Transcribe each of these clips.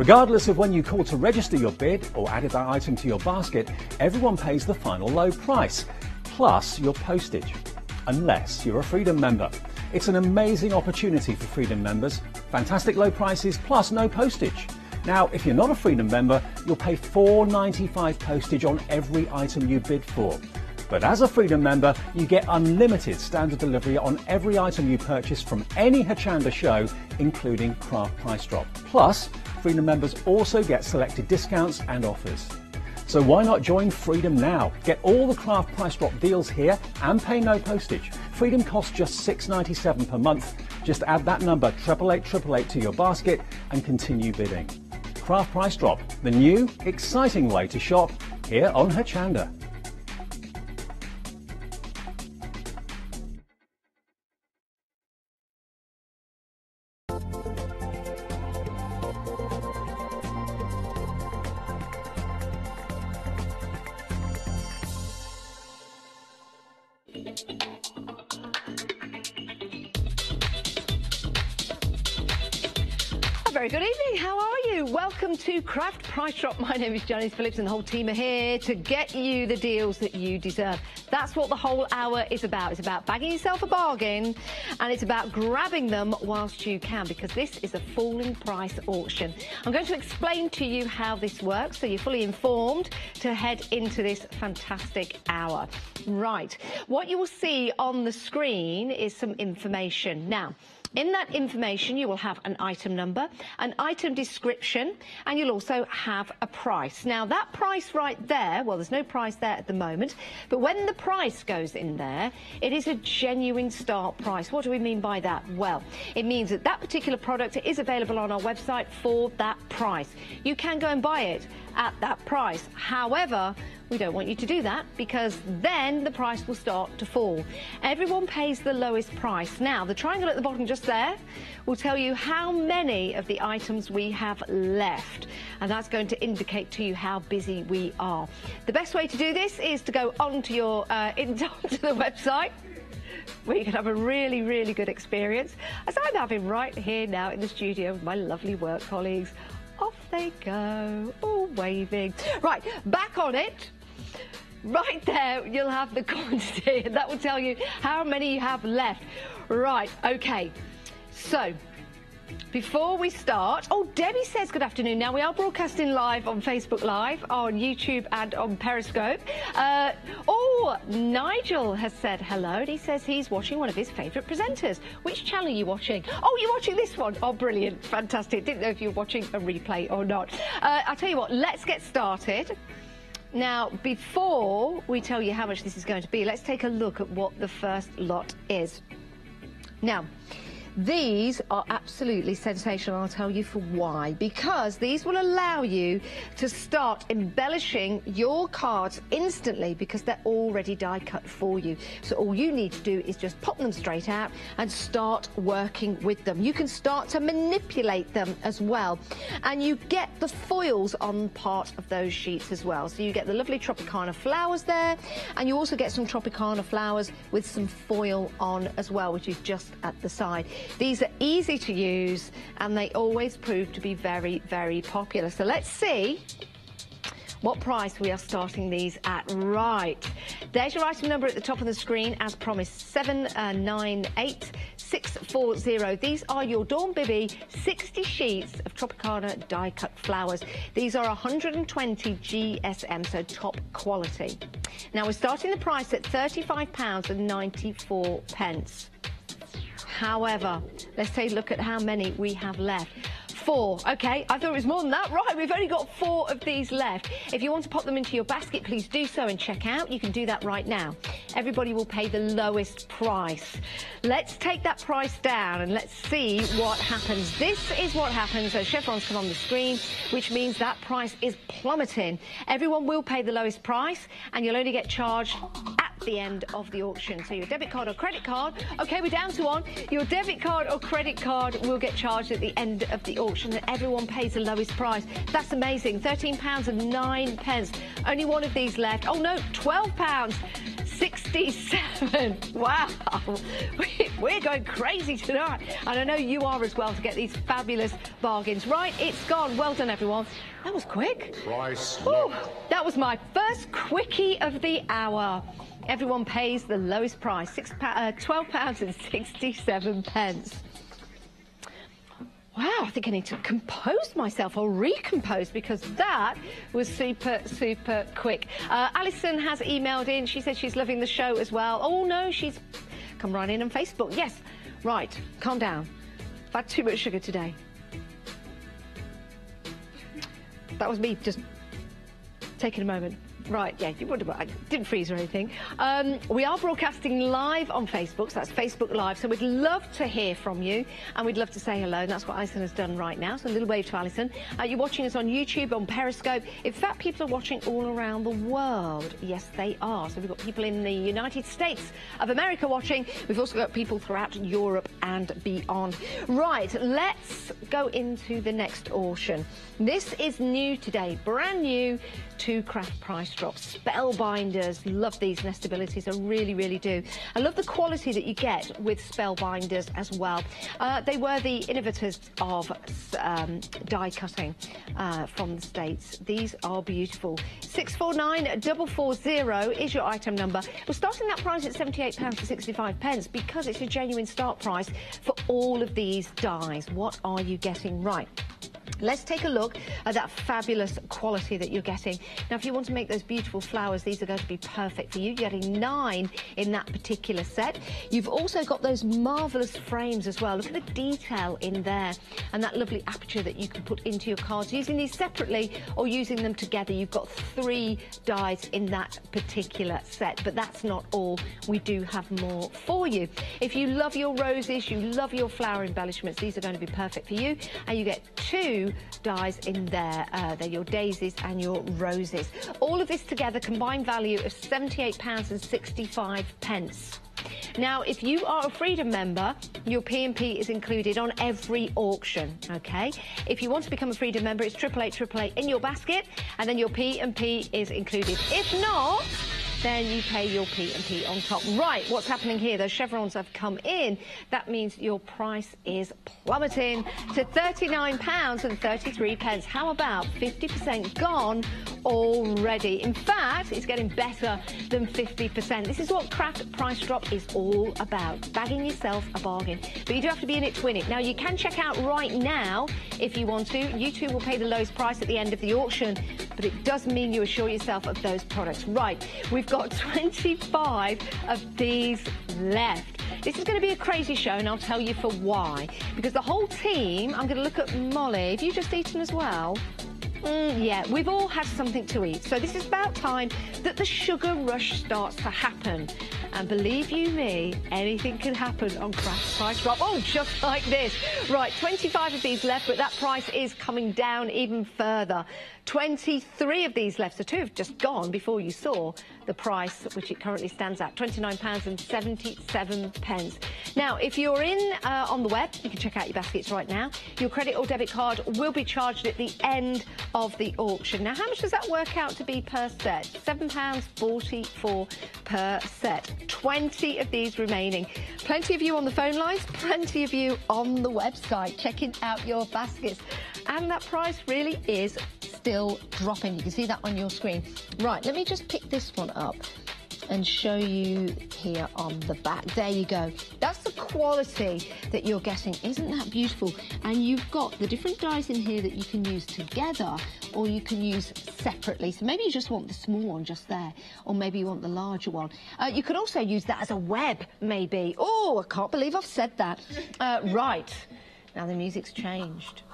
Regardless of when you call to register your bid or added that item to your basket, everyone pays the final low price, plus your postage, unless you're a Freedom member. It's an amazing opportunity for Freedom members. Fantastic low prices plus no postage. Now, if you're not a Freedom member, you'll pay $4.95 postage on every item you bid for. But as a Freedom member, you get unlimited standard delivery on every item you purchase from any Hochanda show, including Craft Price Drop. Plus, Freedom members also get selected discounts and offers. So why not join Freedom now? Get all the Craft Price Drop deals here and pay no postage. Freedom costs just $6.97 per month. Just add that number 88888 to your basket and continue bidding. Craft Price Drop, the new, exciting way to shop here on Hochanda. Very good evening, how are you? Welcome to Craft Price Drop. My name is Janice Phillips and the whole team are here to get you the deals that you deserve. That's what the whole hour is about. It's about bagging yourself a bargain and it's about grabbing them whilst you can, because this is a falling price auction. I'm going to explain to you how this works so you're fully informed to head into this fantastic hour. Right, what you will see on the screen is some information. Now, in that information, you will have an item number, an item description, and you'll also have a price. Now, that price right there, well, there's no price there at the moment, but when the price goes in there, it is a genuine start price. What do we mean by that? Well, it means that that particular product is available on our website for that price. You can go and buy it at that price. However, we don't want you to do that because then the price will start to fall. Everyone pays the lowest price. Now, the triangle at the bottom just there will tell you how many of the items we have left, and that's going to indicate to you how busy we are. The best way to do this is to go onto your onto the website, where you can have a really, really good experience, as I'm having right here now in the studio with my lovely work colleagues. Off they go, all waving. Right, back on it. Right there, you'll have the quantity, and that will tell you how many you have left. Right, okay. So, before we start, oh, Debbie says good afternoon. Now, we are broadcasting live on Facebook Live, on YouTube and on Periscope. Oh, Nigel has said hello, and he says he's watching one of his favourite presenters. Which channel are you watching? Oh, you're watching this one. Oh, brilliant. Fantastic. Didn't know if you were watching a replay or not. I'll tell you what, let's get started. Now, before we tell you how much this is going to be, let's take a look at what the first lot is. Now, these are absolutely sensational. I'll tell you for why. Because these will allow you to start embellishing your cards instantly because they're already die cut for you. So all you need to do is just pop them straight out and start working with them. You can start to manipulate them as well. And you get the foils on part of those sheets as well. So you get the lovely Tropicana flowers there, and you also get some Tropicana flowers with some foil on as well, which is just at the side. These are easy to use and they always prove to be very, very popular. So let's see what price we are starting these at. Right, there's your item number at the top of the screen, as promised, 798640. These are your Dawn Bibby 60 sheets of Tropicana die cut flowers. These are 120 GSM, so top quality. Now we're starting the price at £35.94. However, let's take a look at how many we have left. 4. Okay, I thought it was more than that. Right, we've only got 4 of these left. If you want to pop them into your basket, please do so and check out. You can do that right now. Everybody will pay the lowest price. Let's take that price down and let's see what happens. This is what happens. So chevrons come on the screen, which means that price is plummeting. Everyone will pay the lowest price and you'll only get charged at the end of the auction. So your debit card or credit card, okay, we're down to 1. Your debit card or credit card will get charged at the end of the auction, and everyone pays the lowest price. That's amazing. £13.09. Only one of these left. Oh no, £12.67. Wow. We're going crazy tonight, and I know you are as well, to get these fabulous bargains. Right, it's gone. Well done, everyone. That was quick. Price. Ooh, that was my first quickie of the hour. Everyone pays the lowest price, £12.67. Wow, I think I need to compose myself or recompose, because that was super, super quick. Alison has emailed in. She said she's loving the show as well. Oh, no, she's come right in on Facebook. Yes, right, calm down. I've had too much sugar today. That was me just taking a moment. Right, yeah, you wonder what, I didn't freeze or anything. We are broadcasting live on Facebook, so that's Facebook Live, so we'd love to hear from you, and we'd love to say hello, and that's what Alison has done right now, so a little wave to Alison. You're watching us on YouTube, on Periscope. In fact, people are watching all around the world. Yes, they are. So we've got people in the United States of America watching. We've also got people throughout Europe and beyond. Right, let's go into the next auction. This is new today, brand new to Craft Price Drops. Spellbinders. Love these nestabilities. I really, really do. I love the quality that you get with Spellbinders as well. They were the innovators of die cutting from the States. These are beautiful. 649440 is your item number. We're starting that price at £78.65 because it's a genuine start price for all of these dies. What are you getting right? Let's take a look at that fabulous quality that you're getting. Now, if you want to make those beautiful flowers, these are going to be perfect for you. You're getting 9 in that particular set. You've also got those marvellous frames as well. Look at the detail in there and that lovely aperture that you can put into your cards. Using these separately or using them together, you've got 3 dies in that particular set. But that's not all. We do have more for you. If you love your roses, you love your flower embellishments, these are going to be perfect for you. And you get 2 dies in there. They're your daisies and your roses. All of this together, combined value of £78.65. Now, if you are a Freedom member, your P&P is included on every auction, OK? If you want to become a Freedom member, it's 888 in your basket, and then your P&P is included. If not, then you pay your P&P on top. Right, what's happening here? Those chevrons have come in. That means your price is plummeting to £39.33. How about 50% gone already? In fact, it's getting better than 50%. This is what Craft Price Drop is all about, bagging yourself a bargain. But you do have to be in it to win it. Now, you can check out right now if you want to. You two will pay the lowest price at the end of the auction, but it does mean you assure yourself of those products. Right, we've got 25 of these left. This is going to be a crazy show, and I'll tell you for why. Because the whole team, I'm going to look at Molly. Have you just eaten as well? Yeah, we've all had something to eat. So this is about time that the sugar rush starts to happen. And believe you me, anything can happen on Craft Price Drop. Oh, just like this. Right, 25 of these left, but that price is coming down even further. 23 of these left, so 2 have just gone before you saw the price, which it currently stands at, £29.77. Now, if you're in on the web, you can check out your baskets right now. Your credit or debit card will be charged at the end of the auction. Now, how much does that work out to be per set? £7.44 per set. 20 of these remaining. Plenty of you on the phone lines, plenty of you on the website checking out your baskets. And that price really is still dropping. You can see that on your screen. Right, let me just pick this one up and show you here on the back. There you go. That's the quality that you're getting. Isn't that beautiful? And you've got the different dies in here that you can use together, or you can use separately. So maybe you just want the small one just there, or maybe you want the larger one. You could also use that as a web, maybe. Oh, I can't believe I've said that. Right, now the music's changed.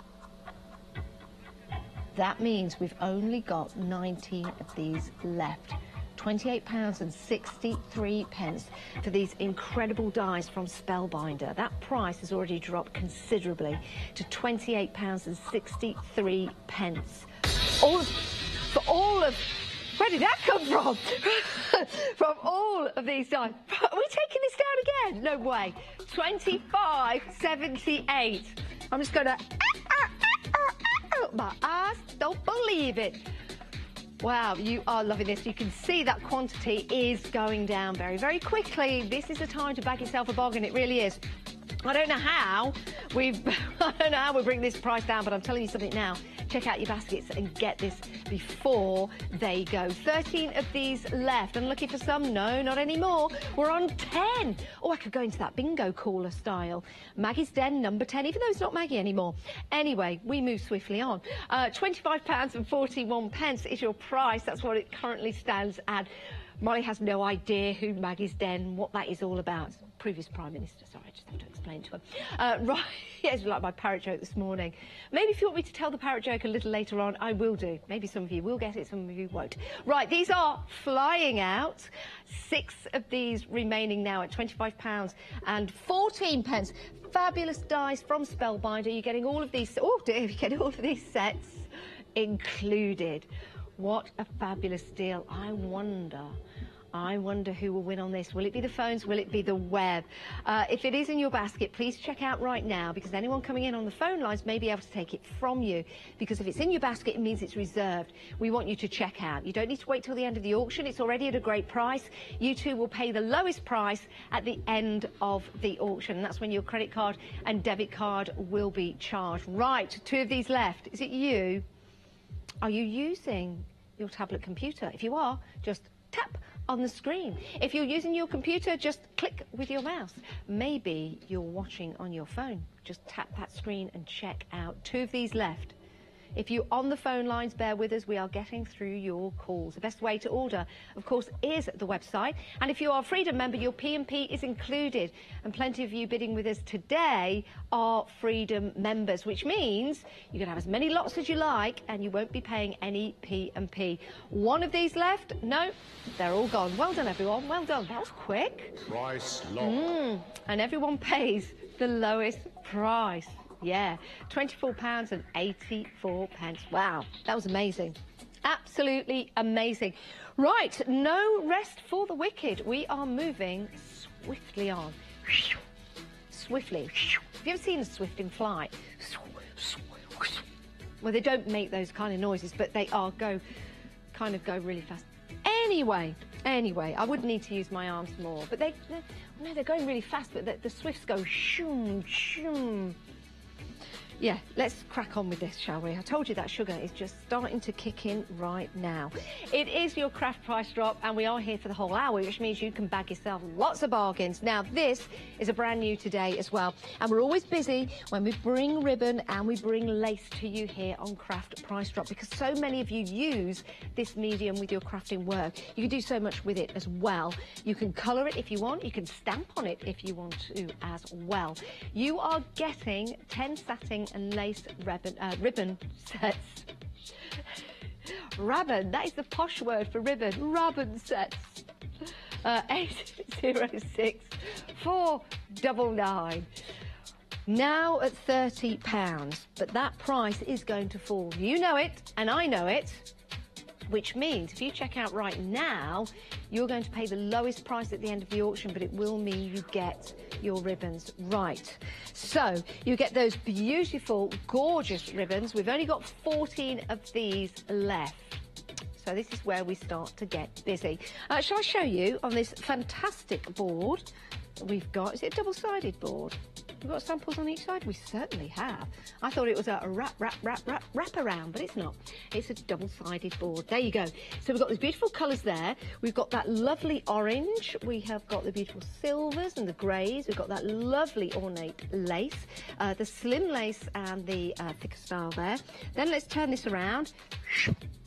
That means we've only got 19 of these left. £28.63 for these incredible dies from Spellbinder. That price has already dropped considerably to £28.63. Where did that come from? From all of these dies. Are we taking this down again? No way. £25.78. I'm just going to... my eyes don't believe it. Wow, you are loving this. You can see that quantity is going down very, very quickly. This is the time to bag yourself a bargain. It really is. I don't know how we bring this price down, but I'm telling you something now. Check out your baskets and get this before they go. 13 of these left. And looking for some? No, not anymore. We're on 10. Oh, I could go into that bingo caller style. Maggie's Den, number 10, even though it's not Maggie anymore. Anyway, we move swiftly on. £25.41 is your price. That's what it currently stands at. Molly has no idea who Maggie's Den, what that is all about. Previous Prime Minister, sorry, I just have to explain to her. Right, yes, like my parrot joke this morning. Maybe if you want me to tell the parrot joke a little later on, I will do. Maybe some of you will get it, some of you won't. Right, these are flying out. 6 of these remaining now at £25.14. Fabulous dice from Spellbinder. You're getting all of these, oh dear, you're getting all of these sets included. What a fabulous deal. I wonder who will win on this. Will it be the phones? Will it be the web? If it is in your basket, please check out right now, because anyone coming in on the phone lines may be able to take it from you, because if it's in your basket, it means it's reserved. We want you to check out. You don't need to wait till the end of the auction. It's already at a great price. You two will pay the lowest price at the end of the auction. That's when your credit card and debit card will be charged. Right, 2 of these left. Is it you? Are you using your tablet computer? If you are, just tap on the screen. If you're using your computer, just click with your mouse. Maybe you're watching on your phone. Just tap that screen and check out. 2 of these left. If you're on the phone lines, bear with us. We are getting through your calls. The best way to order, of course, is the website. And if you are a Freedom member, your P&P is included. And plenty of you bidding with us today are Freedom members, which means you can have as many lots as you like and you won't be paying any P&P. 1 of these left? No, they're all gone. Well done, everyone. Well done. That was quick. Price locked. And everyone pays the lowest price. Yeah, £24.84. Wow, that was amazing. Absolutely amazing. Right, no rest for the wicked. We are moving swiftly on. Swiftly. Have you ever seen a swift in flight? Well, they don't make those kind of noises, but they are go really fast. Anyway, I would need to use my arms more, but they're going really fast, but the swifts go shoom, shoom. Yeah, let's crack on with this, shall we? I told you that sugar is just starting to kick in right now. It is your craft price drop, and we are here for the whole hour, which means you can bag yourself lots of bargains. Now, this is a brand new today as well, and we're always busy when we bring ribbon and we bring lace to you here on Craft Price Drop, because so many of you use this medium with your crafting work. You can do so much with it as well. You can colour it if you want. You can stamp on it if you want to as well. You are getting 10 satin and lace ribbon sets. Ribbon, that is the posh word for ribbon. Ribbon sets. 806 499. Now at £30, but that price is going to fall. You know it, and I know it. Which means if you check out right now, you're going to pay the lowest price at the end of the auction, but it will mean you get your ribbons right. So you get those beautiful, gorgeous ribbons. We've only got 14 of these left. So this is where we start to get busy. Shall I show you on this fantastic board that we've got? Is it a double-sided board? We've got samples on each side? We certainly have. I thought it was a wrap around, but it's not. It's a double-sided board. There you go. So we've got these beautiful colours there. We've got that lovely orange. We have got the beautiful silvers and the greys. We've got that lovely ornate lace, the slim lace and the thicker style there. Then let's turn this around.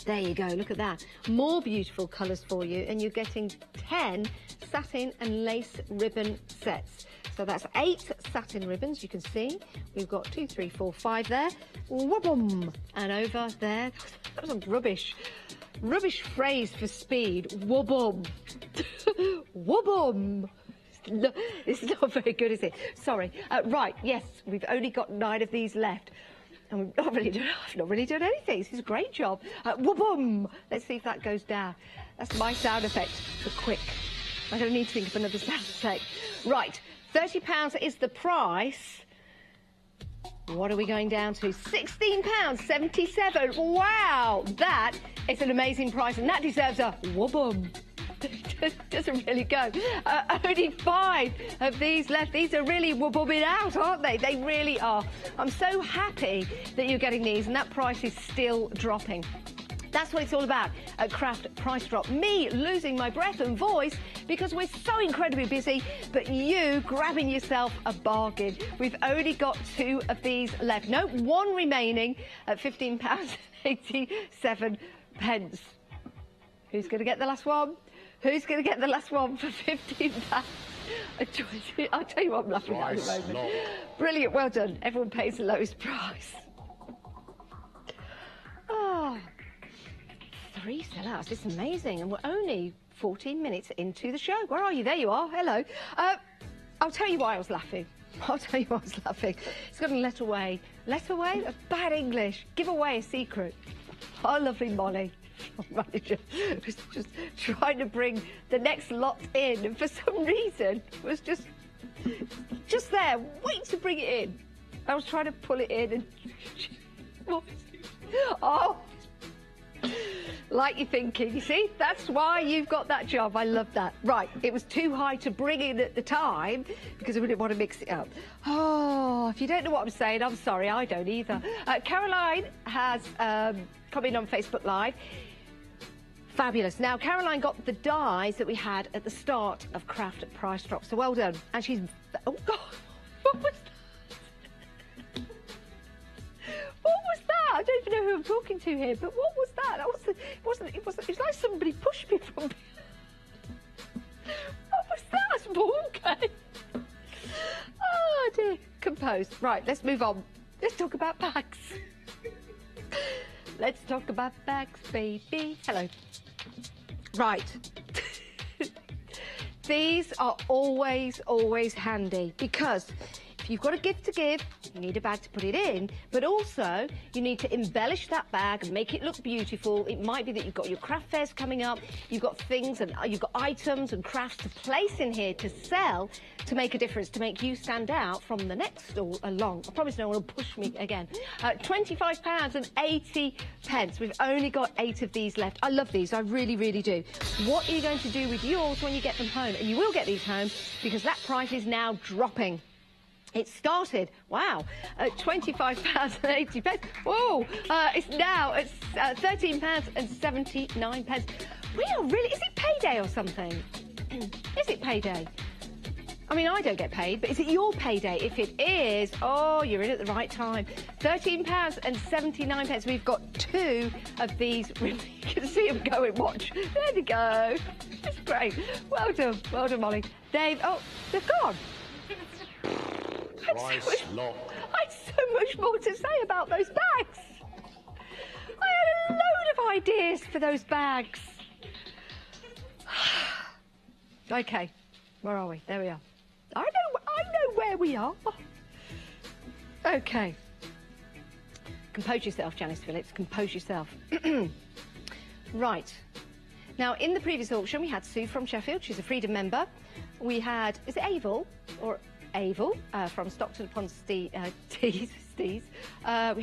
There you go. Look at that. More beautiful colours for you, and you're getting 10 satin and lace ribbon sets. So that's 8 satin ribbons, you can see. We've got 2, 3, 4, 5 there. Wobum! And over there, that was a rubbish phrase for speed. Wobum! Wobum! No, it's not very good, is it? Sorry. Right, yes, we've only got 9 of these left. And I've not really done anything. This is a great job. Wobum! Let's see if that goes down. That's my sound effect for quick. I don't need to think of another sound effect. Right. £30 is the price. What are we going down to? £16.77. Wow, that is an amazing price, and that deserves a whoop-um. Doesn't really go. Only 5 of these left. These are really whoop-umming out, aren't they? They really are. I'm so happy that you're getting these, and that price is still dropping. That's what it's all about at Craft Price Drop. Me losing my breath and voice because we're so incredibly busy, but you grabbing yourself a bargain. We've only got 2 of these left. No, 1 remaining at £15.87. Who's going to get the last one? Who's going to get the last one for £15? I'll tell you what I'm laughing at the moment. Brilliant, well done. Everyone pays the lowest price. Oh. 3 sellouts. It's amazing, and we're only 14 minutes into the show. Where are you? There you are. Hello. I'll tell you why I was laughing. It's got a let away. Let away? A bad English. Give away a secret. Our lovely Molly, our manager, was just trying to bring the next lot in, and for some reason was just there, waiting to bring it in. I was trying to pull it in, and oh. Like you're thinking, you see? That's why you've got that job. I love that. Right, it was too high to bring in at the time because we didn't want to mix it up. Oh, if you don't know what I'm saying, I'm sorry, I don't either. Caroline has come in on Facebook Live. Fabulous. Now, Caroline got the dies that we had at the start of Craft Price Drop, so well done. And she's... Oh, God, what was that? What was that? I don't even know who I'm talking to here, but what was that? That wasn't, it was like somebody pushed me from behind. What was that? Okay. Oh, dear. Composed. Right, let's move on. Let's talk about bags. Let's talk about bags, baby. Hello. Right. These are always, always handy because if you've got a gift to give, you need a bag to put it in, but also you need to embellish that bag and make it look beautiful. It might be that you've got your craft fairs coming up, you've got things and you've got items and crafts to place in here to sell, to make a difference, to make you stand out from the next stall along. I promise no one will push me again. £25.80. We've only got 8 of these left. I love these, I really, really do. What are you going to do with yours when you get them home? And you will get these home because that price is now dropping. It started, wow, at £25.80. Whoa, it's now at £13.79. We are really, is it payday or something? Is it payday? I mean, I don't get paid, but is it your payday? If it is, oh, you're in at the right time. £13.79. We've got 2 of these. You can see them going, watch. There they go. It's great. Well done, Molly. Dave, oh, they've gone. I had so much more to say about those bags. I had a load of ideas for those bags. Okay, where are we? There we are. I know where we are. Okay. Compose yourself, Janice Phillips. Compose yourself. Right. Now, in the previous auction, we had Sue from Sheffield. She's a Freedom member. We had, is it Avel or... Avel from Stockton-upon-Tees. We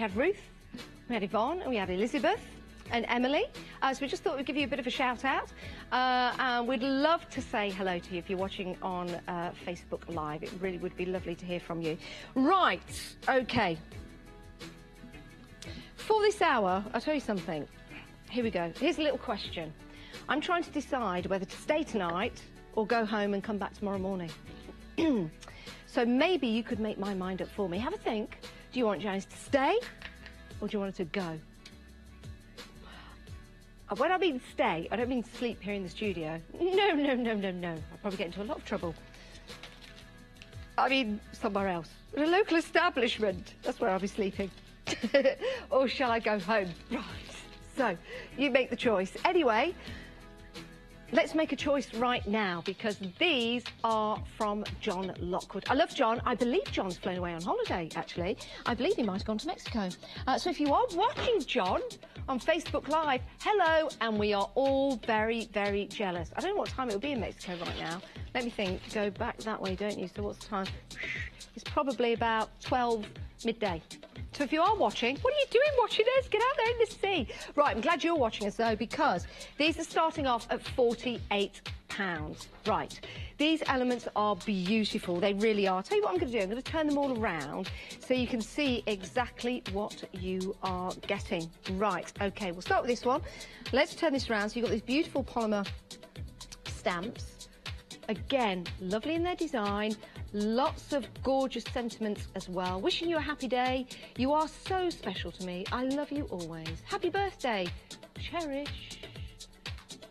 had Ruth, we had Yvonne, and we had Elizabeth and Emily. So we just thought we'd give you a bit of a shout out. And we'd love to say hello to you if you're watching on Facebook Live. It really would be lovely to hear from you. Right, okay. For this hour, I'll tell you something. Here we go. Here's a little question. I'm trying to decide whether to stay tonight or go home and come back tomorrow morning. So maybe you could make my mind up for me. Have a think. Do you want Janice to stay or do you want her to go? When I mean stay, I don't mean sleep here in the studio. No. I'll probably get into a lot of trouble. I mean somewhere else. At a local establishment. That's where I'll be sleeping. Or shall I go home? Right. So, you make the choice. Anyway, let's make a choice right now because these are from John Lockwood. I love John. I believe John's flown away on holiday, actually. I believe he might have gone to Mexico. So if you are watching John on Facebook Live, hello, and we are all very, very jealous. I don't know what time it will be in Mexico right now. Let me think. Go back that way, don't you? So what's the time? It's probably about 12 midday. So if you are watching, what are you doing watching us? Get out there in the sea. Right, I'm glad you're watching us though, because these are starting off at £48. Right, these elements are beautiful. They really are. I'll tell you what I'm going to do. I'm going to turn them all around so you can see exactly what you are getting. Right, okay, we'll start with this one. Let's turn this around. So you've got these beautiful polymer stamps. Again, lovely in their design. Lots of gorgeous sentiments as well. Wishing you a happy day. You are so special to me. I love you always. Happy birthday. Cherish.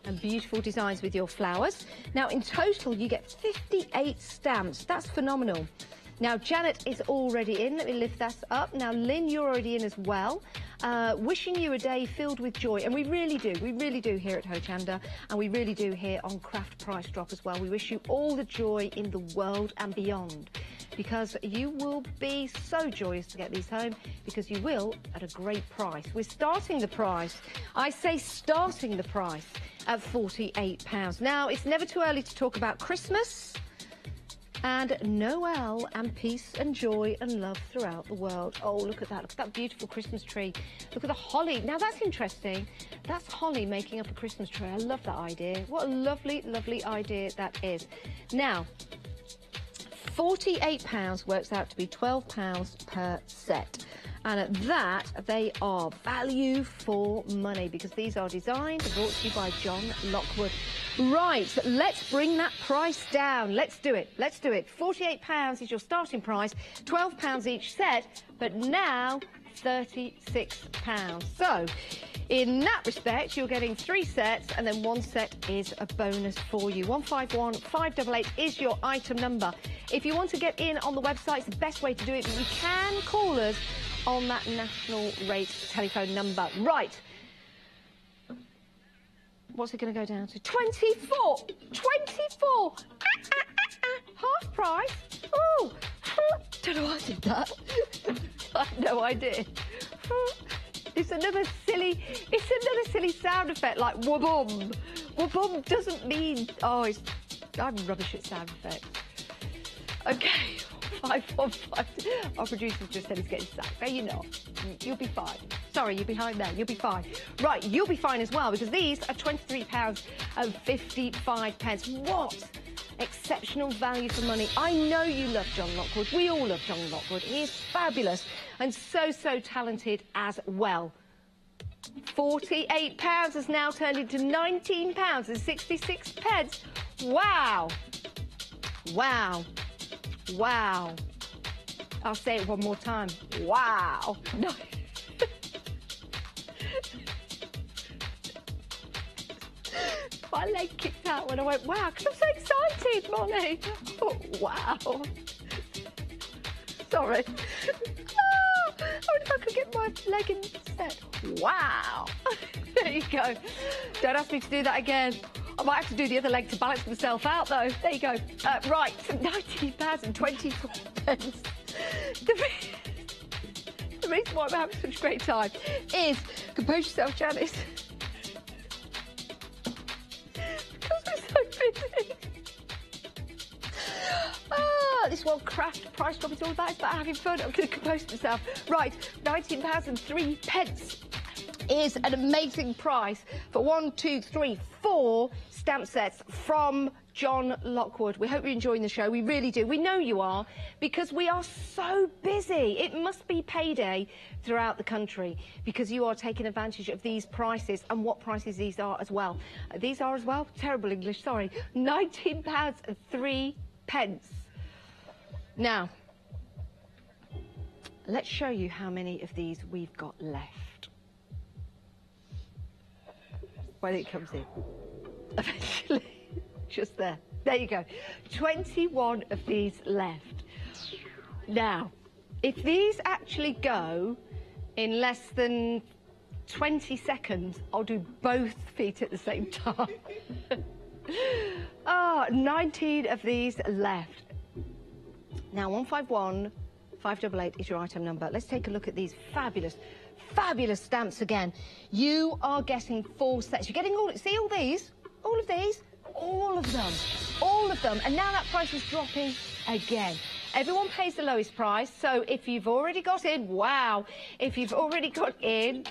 And beautiful designs with your flowers. Now, in total, you get 58 stamps. That's phenomenal. Now, Janet is already in. Let me lift that up. Now, Lynn, you're already in as well. Wishing you a day filled with joy. And we really do here at Hochanda. And we really do here on Craft Price Drop as well. We wish you all the joy in the world and beyond. Because you will be so joyous to get these home, because you will at a great price. We're starting the price. I say starting the price at £48. Now, it's never too early to talk about Christmas and Noel and peace and joy and love throughout the world. Oh, look at that. Look at that beautiful Christmas tree. Look at the holly. Now, that's interesting. That's holly making up a Christmas tree. I love that idea. What a lovely, lovely idea that is. Now, £48 works out to be £12 per set. And at that, they are value for money, because these are designed and brought to you by John Lockwood. Right, let's bring that price down. Let's do it. Let's do it. £48 is your starting price, £12 each set, but now £36. So, in that respect, you're getting 3 sets, and then 1 set is a bonus for you. 151 588 is your item number. If you want to get in on the website, it's the best way to do it, but you can call us on that national rate telephone number. Right. What's it going to go down to? 24. 24. Half price. Oh, don't know why I did that. I have no idea. It's another silly sound effect, like wha-bum. Wha-bum doesn't mean, oh, I'm rubbish at sound effects. Okay, 515. Our producer just said he's getting sacked. No, you're not. You'll be fine. Sorry, you're behind there. You'll be fine. Right, you'll be fine as well, because these are £23.55. What exceptional value for money. I know you love John Lockwood. We all love John Lockwood. He is fabulous and so, so talented as well. £48 has now turned into £19.66. Wow. Wow. Wow. I'll say it one more time. Wow. No. My leg kicked out when I went, wow, because I'm so excited, Molly. Oh, wow. Sorry. Oh, I wonder if I could get my leg instead. Wow. There you go. Don't ask me to do that again. I might have to do the other leg to balance myself out, though. There you go. Right, £19.24. The reason why I'm having such a great time is, compose yourself, Janice. Because we're so busy. This one, Craft Price Drop, is all about. It's about having fun. I'm going to compose myself. Right, £19.03 is an amazing price for 1, 2, 3, 4 stamp sets from John Lockwood. We hope you're enjoying the show. We really do. We know you are, because we are so busy. It must be payday throughout the country, because you are taking advantage of these prices, and what prices these are as well. These are as well, terrible English, sorry, £19.03. Now, let's show you how many of these we've got left. When it comes in, eventually, just there. There you go. 21 of these left. Now, if these actually go in less than 20 seconds, I'll do both feet at the same time. 19 of these left. Now, 151 588 is your item number. Let's take a look at these fabulous, fabulous stamps again. You are getting 4 sets. You're getting all, see all these? All of these? All of them. All of them. And now that price is dropping again. Everyone pays the lowest price. So if you've already got in, wow, if you've already got in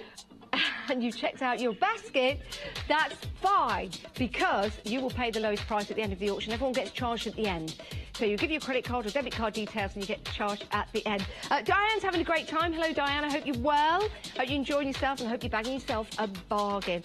and you checked out your basket, that's fine, because you will pay the lowest price at the end of the auction. Everyone gets charged at the end. So you give your credit card or debit card details and you get charged at the end. Diane's having a great time. Hello, Diane. I hope you're well. Hope you're enjoying yourself and I hope you're bagging yourself a bargain.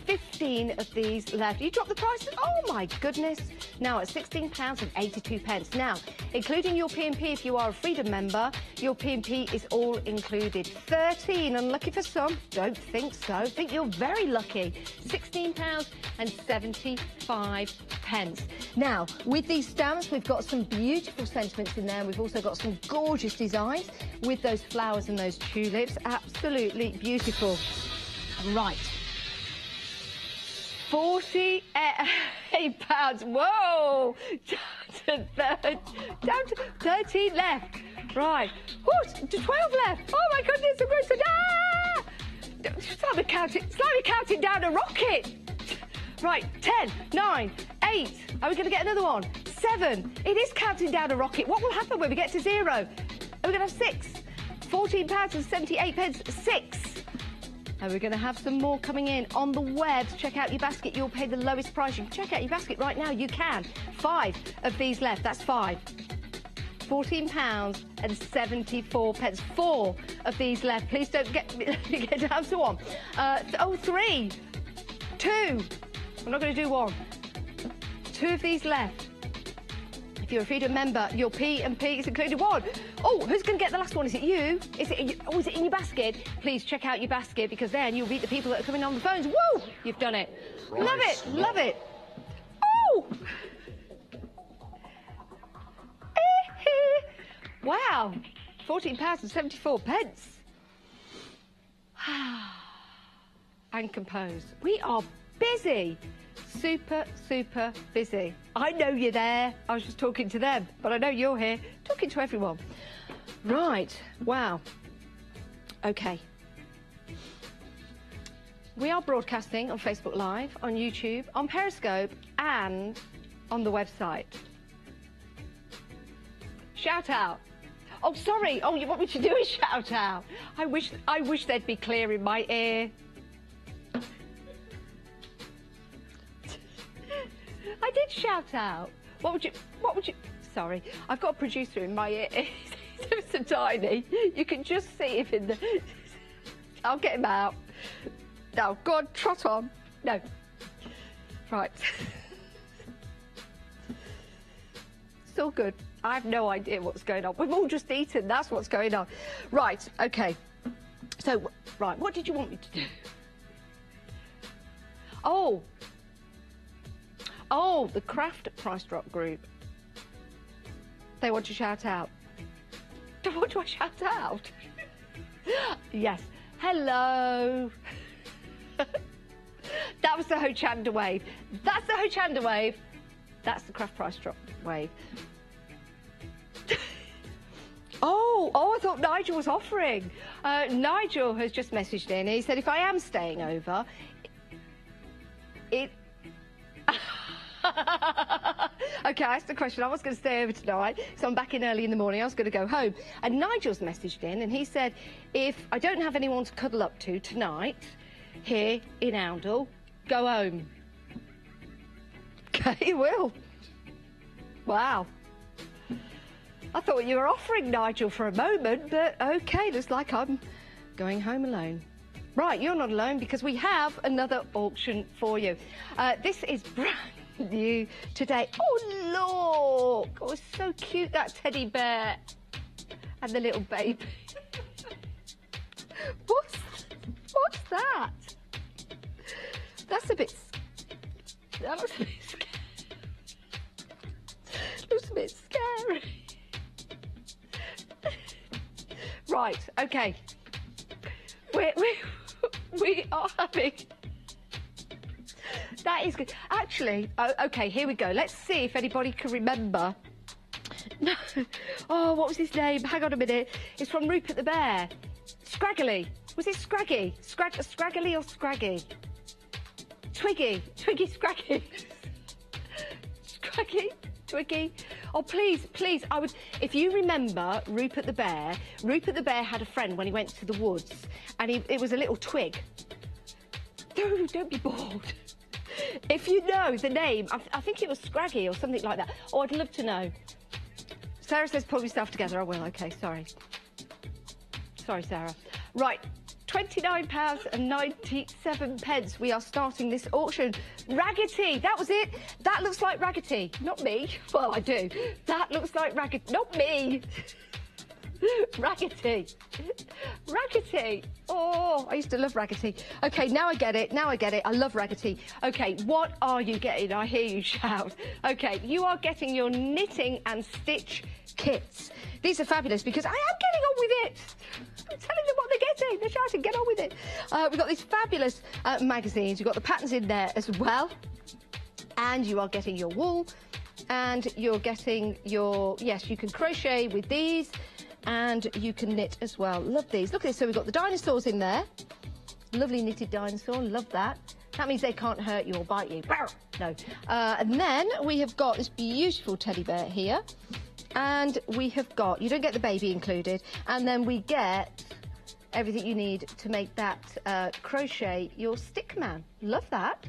15 of these left. You dropped the price? Oh, my goodness. Now at £16.82. Now, including your P&P, if you are a Freedom member, your P&P is all included. 13. Unlucky for some. Don't think so. Think you're very lucky. £16.75. Now, with these stamps, we've got some beautiful sentiments in there. We've also got some gorgeous designs with those flowers and those tulips. Absolutely beautiful. Right. £48. Whoa! Down to 13 left. Right. Ooh, to 12 left. Oh my goodness, I'm going to... Slightly counting down a rocket. Right, 10, 9, 8. Are we going to get another one? 7. It is counting down a rocket. What will happen when we get to 0? Are we going to have 6? £14.78. 6. And we're going to have some more coming in on the web. Check out your basket. You'll pay the lowest price. You can check out your basket right now. You can. 5 of these left. That's 5. £14.74. 4 of these left. Please don't get down to 1. 3. 2. I'm not going to do 1. 2 of these left. If you're a Freedom member, your P&P is included. 1. Oh, who's going to get the last one? Is it you? Is it in your basket? Please check out your basket, because then you'll beat the people that are coming on the phones. Woo! You've done it. Right. Love it. Love it. Oh! Wow. £14.74. And composed. We are busy. Super, super busy. I know you're there. I was just talking to them, but I know you're here, talking to everyone. Right. Wow. Okay. We are broadcasting on Facebook Live, on YouTube, on Periscope, and on the website. Shout out. Oh, sorry. Oh, you want me to do a shout out? I wish they'd be clear in my ear. I did shout out. What would you... Sorry, I've got a producer in my ear. He's so tiny. You can just see him in the... I'll get him out. No, go on, trot on. No. Right. It's all good. I have no idea what's going on. We've all just eaten. That's what's going on. Right, OK. So, right, what did you want me to do? Oh, the Craft Price Drop group. They want to shout out. What do I shout out? Yes. Hello. That was the Hochanda wave. That's the Hochanda wave. That's the Craft Price Drop wave. Oh, I thought Nigel was offering. Nigel has just messaged in. He said, if I am staying over, OK, I asked the question. I was going to stay over tonight, so I'm back in early in the morning. I was going to go home. And Nigel's messaged in, and he said, if I don't have anyone to cuddle up to tonight here in Oundle, go home. OK, he will. Wow. I thought you were offering, Nigel, for a moment, but OK, looks like I'm going home alone. Right, you're not alone, because we have another auction for you. This is brand new today. Oh, look! Oh, it's so cute, that teddy bear. And the little baby. What's that? That's a bit... That looks a bit scary. Looks a bit scary. Right, OK. We are having... That is good. Actually, OK, here we go. Let's see if anybody can remember. No. Oh, what was his name? Hang on a minute. It's from Rupert the Bear. Scraggly. Was it Scraggy? Scraggly or Scraggy? Twiggy. Twiggy Scraggy. Scraggy. Twiggy. Oh, please, please, I would... If you remember Rupert the Bear had a friend when he went to the woods, and it was a little twig. No, don't be bored. If you know the name, I think it was Scraggy or something like that. Oh, I'd love to know. Sarah says, pull yourself together. I will, OK, sorry. Sorry, Sarah. Right. £29.97. We are starting this auction. Raggedy, that was it. That looks like Raggedy, not me. Well, I do. That looks like Raggedy, not me. Raggedy. Raggedy. Oh, I used to love Raggedy. OK, now I get it. Now I get it. I love Raggedy. OK, what are you getting? I hear you shout. OK, you are getting your knitting and stitch kits. These are fabulous because I am getting on with it. I'm telling them what they're getting. They're shouting, get on with it. We've got these fabulous magazines. You've got the patterns in there as well. And you are getting your wool. And you're getting your... Yes, you can crochet with these. And you can knit as well. Love these. Look at this. So we've got the dinosaurs in there. Lovely knitted dinosaur. Love that. That means they can't hurt you or bite you. No. And then we have got this beautiful teddy bear here. And we have got, you don't get the baby included, and then we get everything you need to make that crochet your stick man. Love that.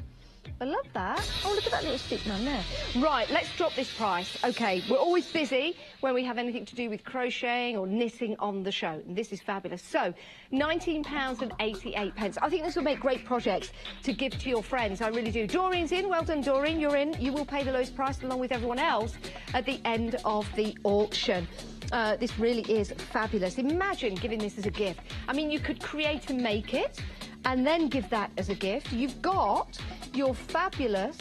I love that. Oh, look at that little stick man there. Right, let's drop this price. OK, we're always busy when we have anything to do with crocheting or knitting on the show. And this is fabulous. So, £19.88. I think this will make great projects to give to your friends. I really do. Doreen's in. Well done, Doreen. You're in. You will pay the lowest price along with everyone else at the end of the auction. This really is fabulous. Imagine giving this as a gift. I mean, you could create and make it and then give that as a gift. You've got your fabulous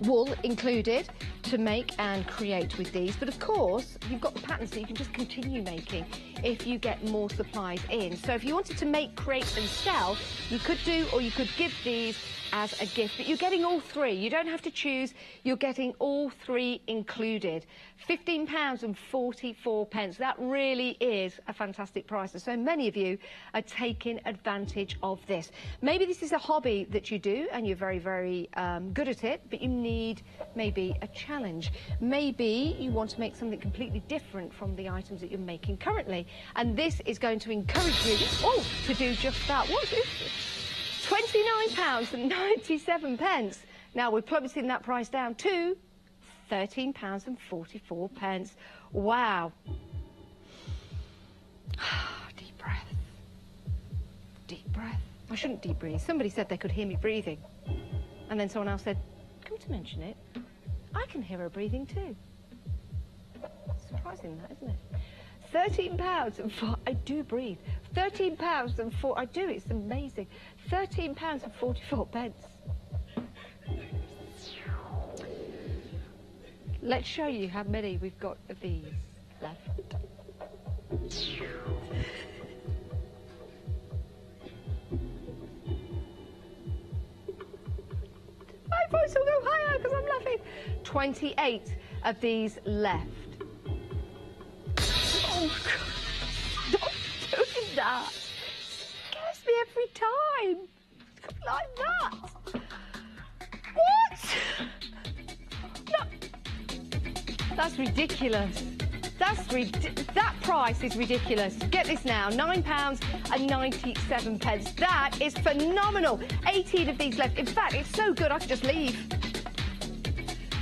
wool included to make and create with these. But of course, you've got the patterns that you can just continue making if you get more supplies in. So if you wanted to make, create and sell, you could do, or you could give these as a gift. But you're getting all three. You don't have to choose. You're getting all three included. £15.44. That really is a fantastic price. And so many of you are taking advantage of this. Maybe this is a hobby that you do and you're very, very good at it, but you need maybe a challenge. Maybe you want to make something completely different from the items that you're making currently. And this is going to encourage you, to do just that. What is this? £29.97. Now we're plummeting that price down to £13.44. Wow. Deep breath. Deep breath. I shouldn't deep breathe. Somebody said they could hear me breathing. And then someone else said, come to mention it, I can hear her breathing too. Surprising that, isn't it? £13.04. I do breathe. £13.04. I do. It's amazing. £13.44. Let's show you how many we've got of these left. My voice will go higher because I'm laughing. 28 of these left. Oh, God. Stop doing that. It scares me every time. Like that. What? No. That's ridiculous. That price is ridiculous. Get this now, £9.97. That is phenomenal. 18 of these left. In fact, it's so good I could just leave.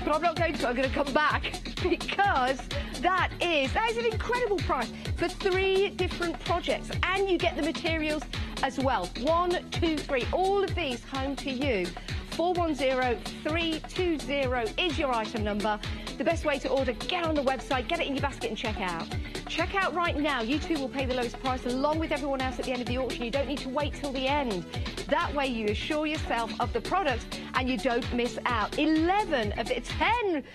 But I'm not going to. I'm going to come back because that is an incredible price for 3 different projects, and you get the materials as well. 1, 2, 3. All of these home to you. 410320 is your item number. The best way to order, get on the website, get it in your basket and check out. Check out right now. You too will pay the lowest price along with everyone else at the end of the auction. You don't need to wait till the end. That way you assure yourself of the product and you don't miss out. 11 of the 10.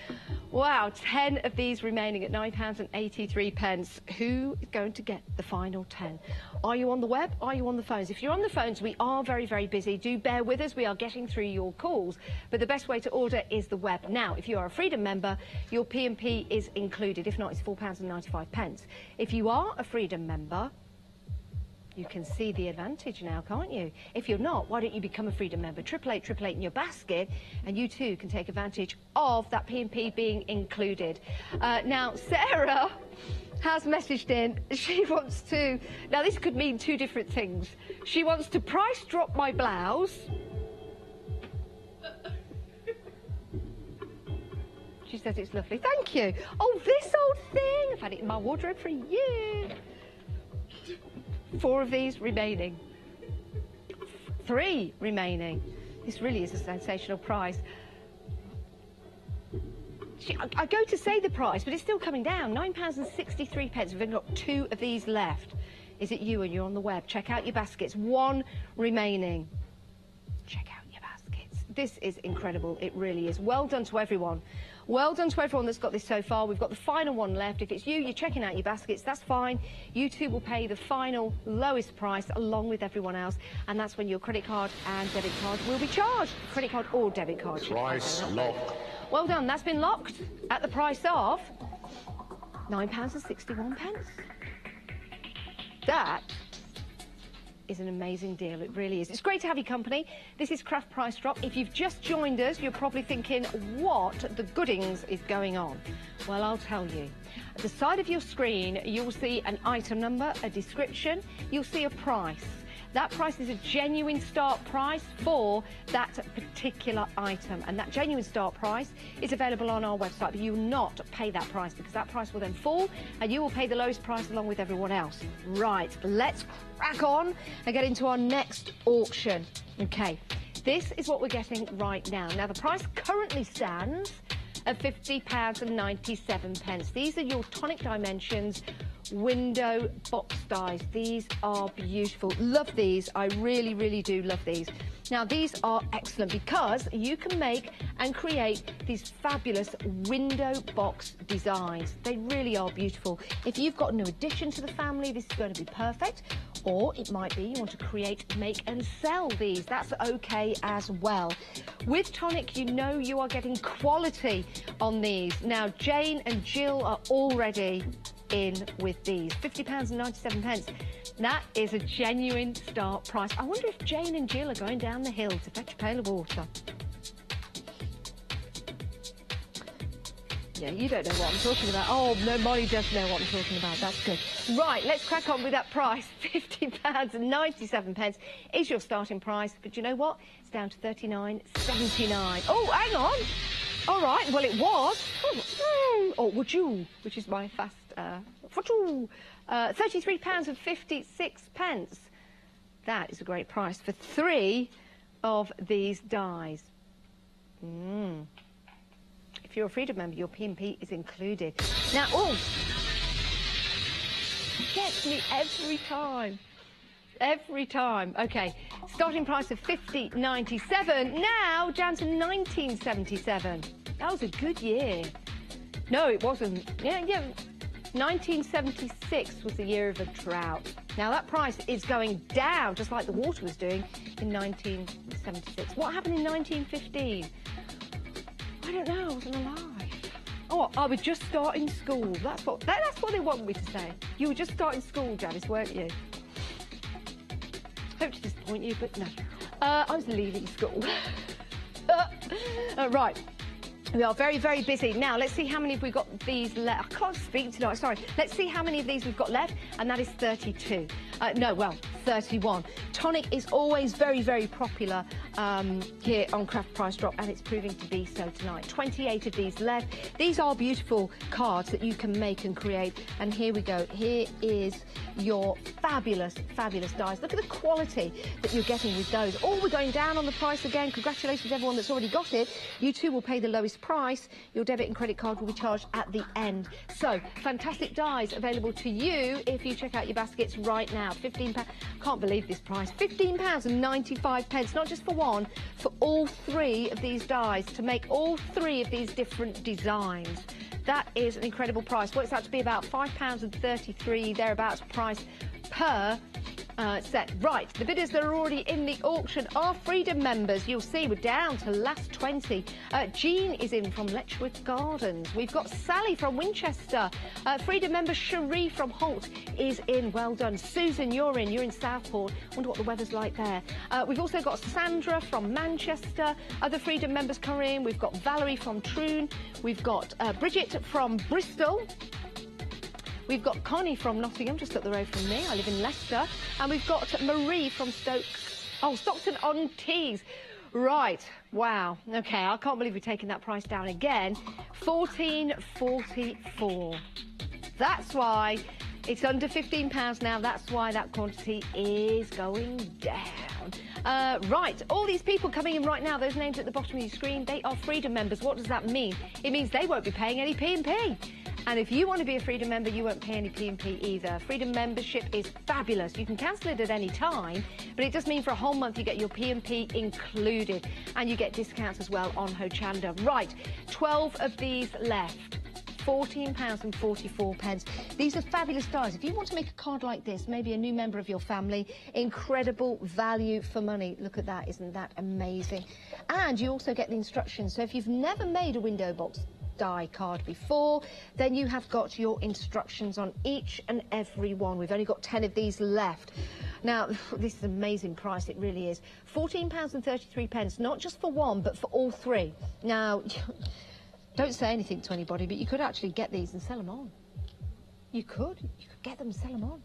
Wow, 10 of these remaining at £9.83. Who is going to get the final 10? Are you on the web? Are you on the phones? If you're on the phones, we are very, very busy. Do bear with us. We are getting through your calls. But the best way to order is the web. Now, if you are a Freedom member, your P&P is included. If not, it's £4.95. If you are a Freedom member, You can see the advantage now, can't you? If you're not, why don't you become a Freedom member? 888 in your basket, and you too can take advantage of that P&P being included. Now, Sarah has messaged in. She wants to... Now, this could mean two different things. She wants to price drop my blouse. She says it's lovely. Thank you. Oh, this old thing. I've had it in my wardrobe for a year. 4 of these remaining. 3 remaining. This really is a sensational price. I go to say the price, but it's still coming down. £9.63. We've only got 2 of these left. Is it you and you're on the web? Check out your baskets. 1 remaining. Check out your baskets. This is incredible. It really is. Well done to everyone. Well done to everyone that's got this so far. We've got the final one left. If it's you, you're checking out your baskets, that's fine. You two will pay the final lowest price along with everyone else. And that's when your credit card and debit card will be charged. Credit card or debit card. Price lock. Well done. That's been locked at the price of £9.61. That is an amazing deal. It really is. It's great to have your company. This is Craft Price Drop. If you've just joined us, you're probably thinking, what the goodings is going on? Well, I'll tell you. At the side of your screen, you'll see an item number, a description. You'll see a price. That price is a genuine start price for that particular item. And that genuine start price is available on our website. But you will not pay that price, because that price will then fall and you will pay the lowest price along with everyone else. Right, let's crack on and get into our next auction. Okay, this is what we're getting right now. Now, the price currently stands at £50.97. These are your Tonic Dimensions window box dies. These are beautiful. Love these. I really, really do love these. Now, these are excellent because you can make and create these fabulous window box designs. They really are beautiful. If you've got a new addition to the family, this is going to be perfect. Or it might be you want to create, make and sell these. That's okay as well. With Tonic, you know you are getting quality on these. Now, Jane and Jill are already in with these. £50.97. That is a genuine start price. I wonder if Jane and Jill are going down the hill to fetch a pail of water. Yeah, you don't know what I'm talking about. Oh, no, Molly does know what I'm talking about. That's good. Right, let's crack on with that price. £50.97 is your starting price. But you know what? It's down to £39.79. Oh, hang on. All right, well, it was. Oh, would you? Which is my fast... £33.56. That is a great price for 3 of these dies. If you're a Freedom member, your P&P is included. Now, gets me every time. Every time. Okay, starting price of £50.97, now down to £19.77. That was a good year. No, it wasn't. Yeah. 1976 was the year of a drought. Now, that price is going down, just like the water was doing in 1976. What happened in 1915? I don't know, I wasn't alive. Oh, I was just starting school. That's what they want me to say. You were just starting school, Janice, weren't you? Hope to disappoint you, but no. I was leaving school. Right. We are very, very busy. Now, let's see how many we've got these left. I can't speak tonight, sorry. Let's see how many of these we've got left, and that is 32. 31. Tonic is always very, very popular here on Craft Price Drop, and it's proving to be so tonight. 28 of these left. These are beautiful cards that you can make and create, and here we go. Here is your fabulous, fabulous dies. Look at the quality that you're getting with those. Oh, we're going down on the price again. Congratulations to everyone that's already got it. You too will pay the lowest price. Your debit and credit card will be charged at the end. So, fantastic dies available to you if you check out your baskets right now. £15. Can't believe this price. £15.95, not just for one, for all 3 of these dies, to make all 3 of these different designs. That is an incredible price. Works out to be about £5.33 thereabouts price per set. Right, the bidders that are already in the auction are Freedom members. You'll see we're down to last 20. Jean is in from Letchworth Gardens. We've got Sally from Winchester. Freedom member Cherie from Holt is in. Well done. Susan, you're in. You're in Southport. Wonder what the weather's like there. We've also got Sandra from Manchester. Other Freedom members come in. We've got Valerie from Troon. We've got Bridget from Bristol. We've got Connie from Nottingham, just up the road from me. I live in Leicester. And we've got Marie from Stockton-on-Tees. Right, wow. OK, I can't believe we're taking that price down again. £14.44. That's why it's under £15 now. That's why that quantity is going down. Right, all these people coming in right now, those names at the bottom of your screen, they are Freedom members. What does that mean? It means they won't be paying any P&P. And if you want to be a Freedom member, you won't pay any P&P either. Freedom membership is fabulous. You can cancel it at any time, but it does mean for a whole month you get your P&P included. And you get discounts as well on Hochanda. Right, 12 of these left. £14.44. These are fabulous dies. If you want to make a card like this, maybe a new member of your family, incredible value for money. Look at that, isn't that amazing? And you also get the instructions. So if you've never made a window box die card before, then you have got your instructions on each and every one. We've only got 10 of these left. Now, this is an amazing price, it really is. £14.33, not just for one, but for all three. Now, don't say anything to anybody, but you could actually get these and sell them on. You could get them and sell them on.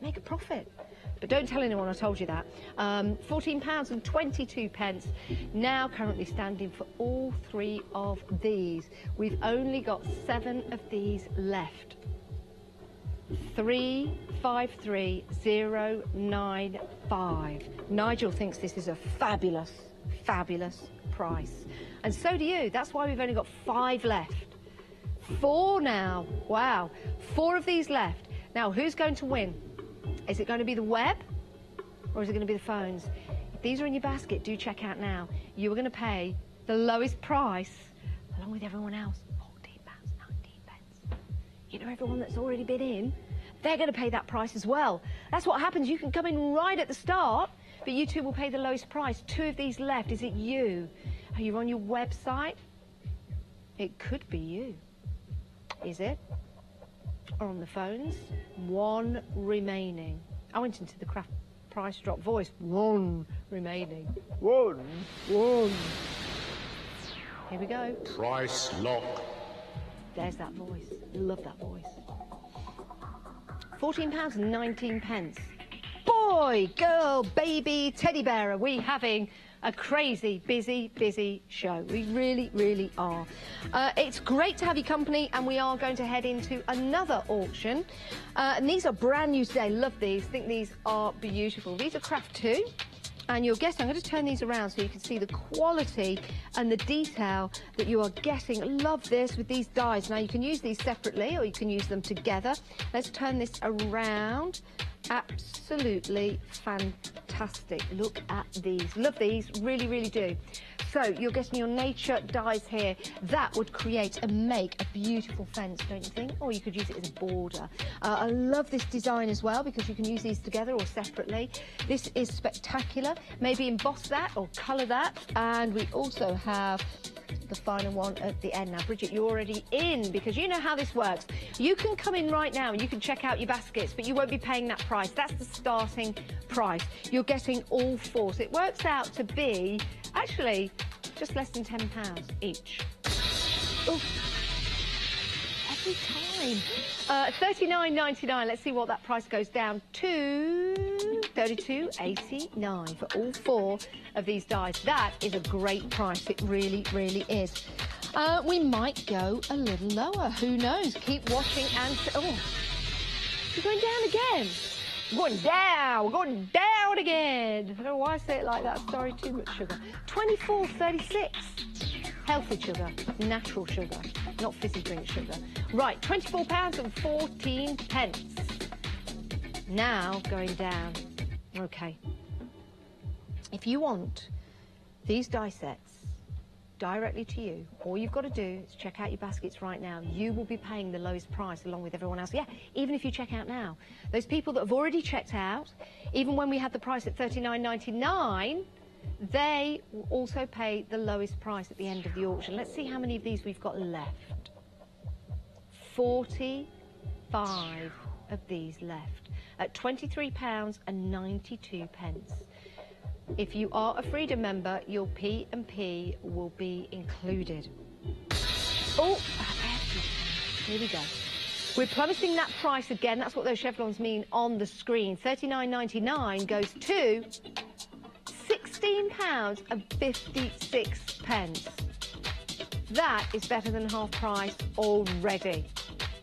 Make a profit. But don't tell anyone I told you that. £14.22, now currently standing for all three of these. We've only got 7 of these left. 353095. Nigel thinks this is a fabulous, fabulous price. And so do you. That's why we've only got 5 left. 4 now. Wow. 4 of these left. Now, who's going to win? Is it going to be the web or is it going to be the phones? If these are in your basket, do check out now. You are going to pay the lowest price, along with everyone else, £14.19. You know, everyone that's already been in, they're going to pay that price as well. That's what happens. You can come in right at the start, but you two will pay the lowest price. 2 of these left. Is it you? Are you on your website? It could be you. Is it? Or on the phones? 1 remaining. I went into the craft price drop voice. 1 remaining. 1. Here we go. Price lock. There's that voice. Love that voice. £14.19. Boy, girl, baby, teddy bear, are we having a crazy, busy show. We really, really are. It's great to have your company, and we are going to head into another auction. And these are brand new today. Love these. Think these are beautiful. These are Craft 2. And you'll guess, I'm going to turn these around so you can see the quality and the detail that you are getting. Love this with these dies. Now, you can use these separately or you can use them together. Let's turn this around. Absolutely fantastic. Look at these. Love these. Really, really do. So you're getting your nature dies here. That would create and make a beautiful fence, don't you think? Or you could use it as a border. I love this design as well because you can use these together or separately. This is spectacular. Maybe emboss that or colour that. And we also have the final one at the end. Now, Bridget, you're already in because you know how this works. You can come in right now and you can check out your baskets, but you won't be paying that price. That's the starting price. You're getting all 4. So it works out to be, actually, just less than £10 each. Ooh. Every time. $39.99. Let's see what that price goes down to. $32.89 for all 4 of these dies. That is a great price. It really, really is. We might go a little lower. Who knows? Keep watching and... Oh, we're going down again. We're going down. We're going down again. I don't know why I say it like that. Sorry, too much sugar. $24.36. Healthy sugar, natural sugar, not fizzy drink sugar. Right, £24.14. Now going down. Okay. If you want these die sets directly to you. All you've got to do is check out your baskets right now. You will be paying the lowest price along with everyone else. Yeah, even if you check out now. Those people that have already checked out, even when we had the price at $39.99, they will also pay the lowest price at the end of the auction. Let's see how many of these we've got left. 45 of these left at £23.92. If you are a Freedom member, your P&P will be included. Oh, here we go. We're plummeting that price again. That's what those chevrons mean on the screen. $39.99 goes to £16.56. That is better than half price already.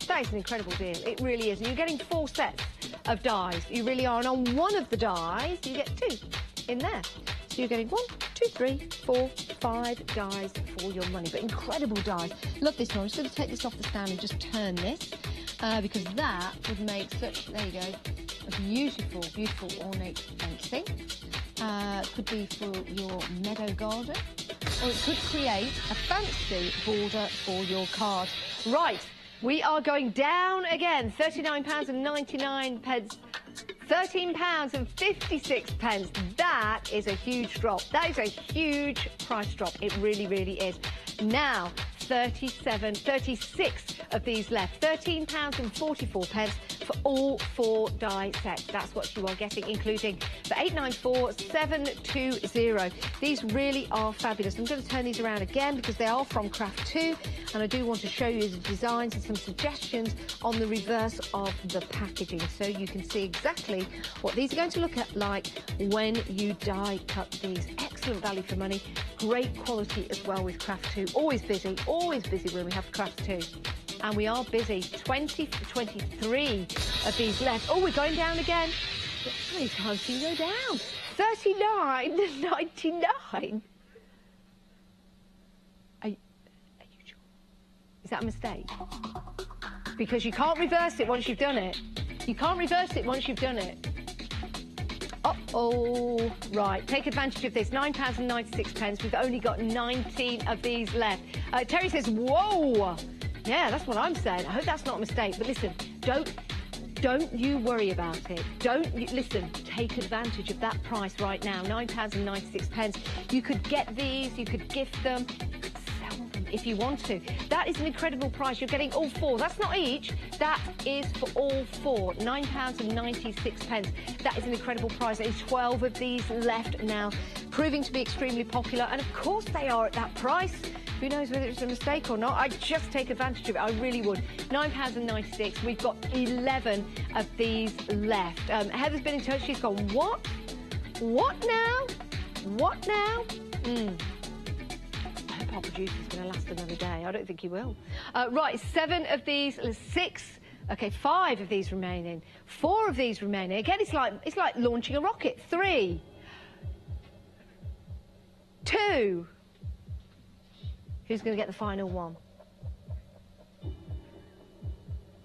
That is an incredible deal. It really is. And you're getting 4 sets of dies. You really are. And on one of the dies, you get 2 in there. So you're getting 1, 2, 3, 4, 5 dies for your money. But incredible dies. Love this one. I'm just going to take this off the stand and just turn this because that would make such, there you go, a beautiful, beautiful ornate fencing. Could be for your meadow garden, or it could create a fancy border for your card. Right, we are going down again. £39.99. £13.56. That is a huge drop. That is a huge price drop. It really, really is. Now, 36 of these left. £13.44 for all 4 die sets. That's what you are getting, including the 894720. These really are fabulous. I'm going to turn these around again because they are from Craft 2, and I do want to show you the designs and some suggestions on the reverse of the packaging, so you can see exactly what these are going to look like when you die cut these. Excellent value for money, great quality as well with Craft 2. Always busy when we have Craft 2. And we are busy. 23 of these left. Oh, we're going down again. How many times do you go down? $39.99. Are you sure? Is that a mistake? Because you can't reverse it once you've done it. You can't reverse it once you've done it. Uh-oh. Right, take advantage of this. £9.96. We've only got 19 of these left. Terry says, whoa. Yeah, that's what I'm saying. I hope that's not a mistake. But listen, don't you worry about it. Listen, take advantage of that price right now. £9.96. You could get these, you could gift them, you could sell them if you want to. That is an incredible price. You're getting all 4. That's not each. That is for all 4. £9.96. That is an incredible price. There's 12 of these left now, proving to be extremely popular. And of course they are at that price. Who knows whether it's a mistake or not? I'd just take advantage of it. I really would. £9.96. We've got 11 of these left. Heather's been in touch. She's gone, what? What now? What now? I hope our producer's going to last another day. I don't think he will. Right, 7 of these, 6. Okay, 5 of these remaining. 4 of these remaining. Again, it's like launching a rocket. 3. 2. Who's going to get the final one?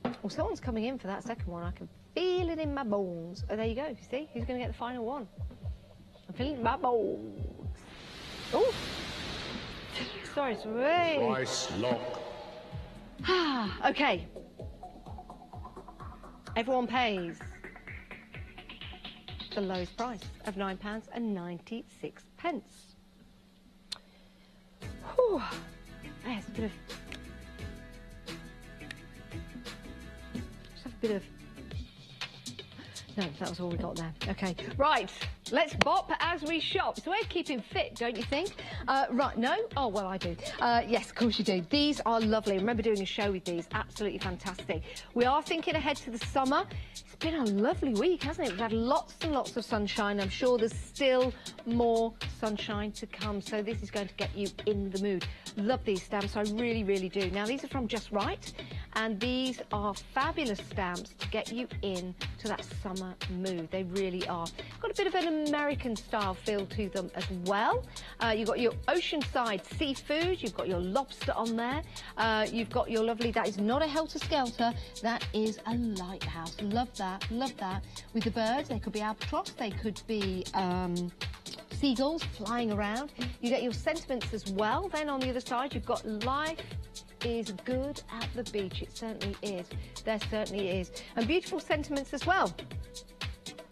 Well, someone's coming in for that second one. I can feel it in my bones. Oh, there you go. You see? Who's going to get the final one? I'm feeling it in my bones. Oh! Sorry, it's really... Price lock. Okay. Everyone pays the lowest price of £9.96. Whew. There's a bit of... Just have a bit of... No, that was all we got there. Okay, right. Let's bop as we shop. It's a way of keeping fit, don't you think? Right, no? Oh, well, I do. Yes, of course you do. These are lovely. I remember doing a show with these. Absolutely fantastic. We are thinking ahead to the summer. It's been a lovely week, hasn't it? We've had lots and lots of sunshine. I'm sure there's still more sunshine to come. So this is going to get you in the mood. Love these stamps. I really, really do. Now, these are from Just Right. And these are fabulous stamps to get you in to that summer mood. They really are. Got a bit of an American style feel to them as well. You've got your oceanside seafood. You've got your lobster on there. You've got your lovely, that is not a helter-skelter. That is a lighthouse. Love that. Love that. With the birds, they could be albatross. They could be seagulls flying around. You get your sentiments as well. Then on the other side, you've got life is good at the beach. It certainly is. There certainly is. And beautiful sentiments as well.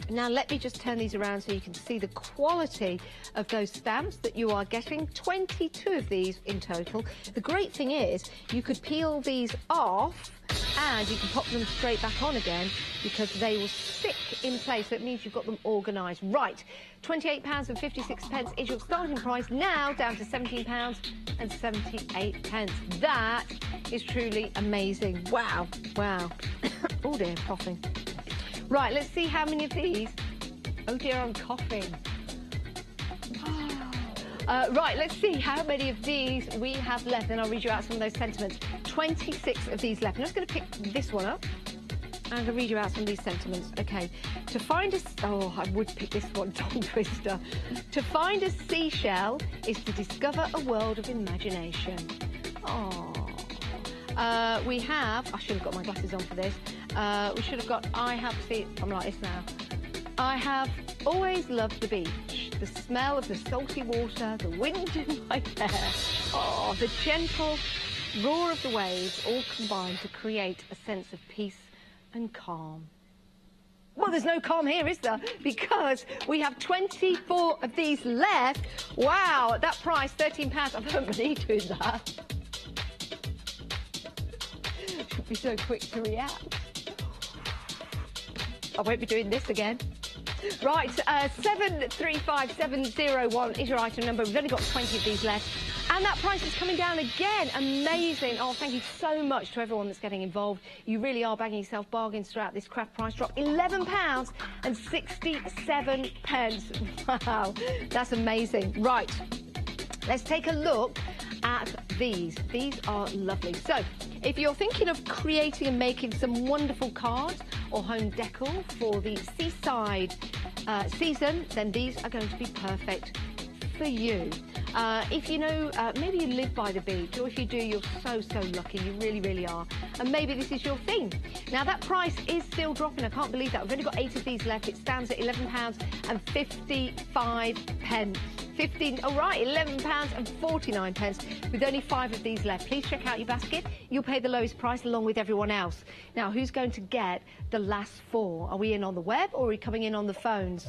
Now, let me just turn these around so you can see the quality of those stamps that you are getting. 22 of these in total. The great thing is you could peel these off and you can pop them straight back on again because they will stick in place. So it means you've got them organised. Right, £28.56 is your starting price, now down to £17.78. That is truly amazing. Wow, wow. Oh dear, coughing. Right, let's see how many of these. Oh dear, I'm coughing. Right, let's see how many of these we have left, and I'll read you out some of those sentiments. 26 of these left. I'm just going to pick this one up, and I'll read you out some of these sentiments. Okay, to find a... Oh, I would pick this one, tongue twister. To find a seashell is to discover a world of imagination. Oh. We have... I should have got my glasses on for this. We should have got... I'm like this now. I have always loved the beach. The smell of the salty water, the wind in my hair. Oh, the gentle roar of the waves all combine to create a sense of peace and calm. Well, there's no calm here, is there? Because we have 24 of these left. Wow, at that price, £13. I've earned money doing that. Should be so quick to react. I won't be doing this again. Right, 735701 is your item number. We've only got 20 of these left. And that price is coming down again. Amazing. Oh, thank you so much to everyone that's getting involved. You really are bagging yourself bargains throughout this craft price drop. £11.67. Wow, that's amazing. Right, let's take a look at these. These are lovely. So, if you're thinking of creating and making some wonderful cards or home decor for the seaside season, then these are going to be perfect for you. If you know, maybe you live by the beach, or if you do, you're so lucky. You really, really are. And maybe this is your thing. Now, that price is still dropping. I can't believe that. We've only got 8 of these left. It stands at £11.55. £11.49 with only 5 of these left. Please check out your basket. You'll pay the lowest price along with everyone else. Now, who's going to get the last 4? Are we in on the web or are we coming in on the phones?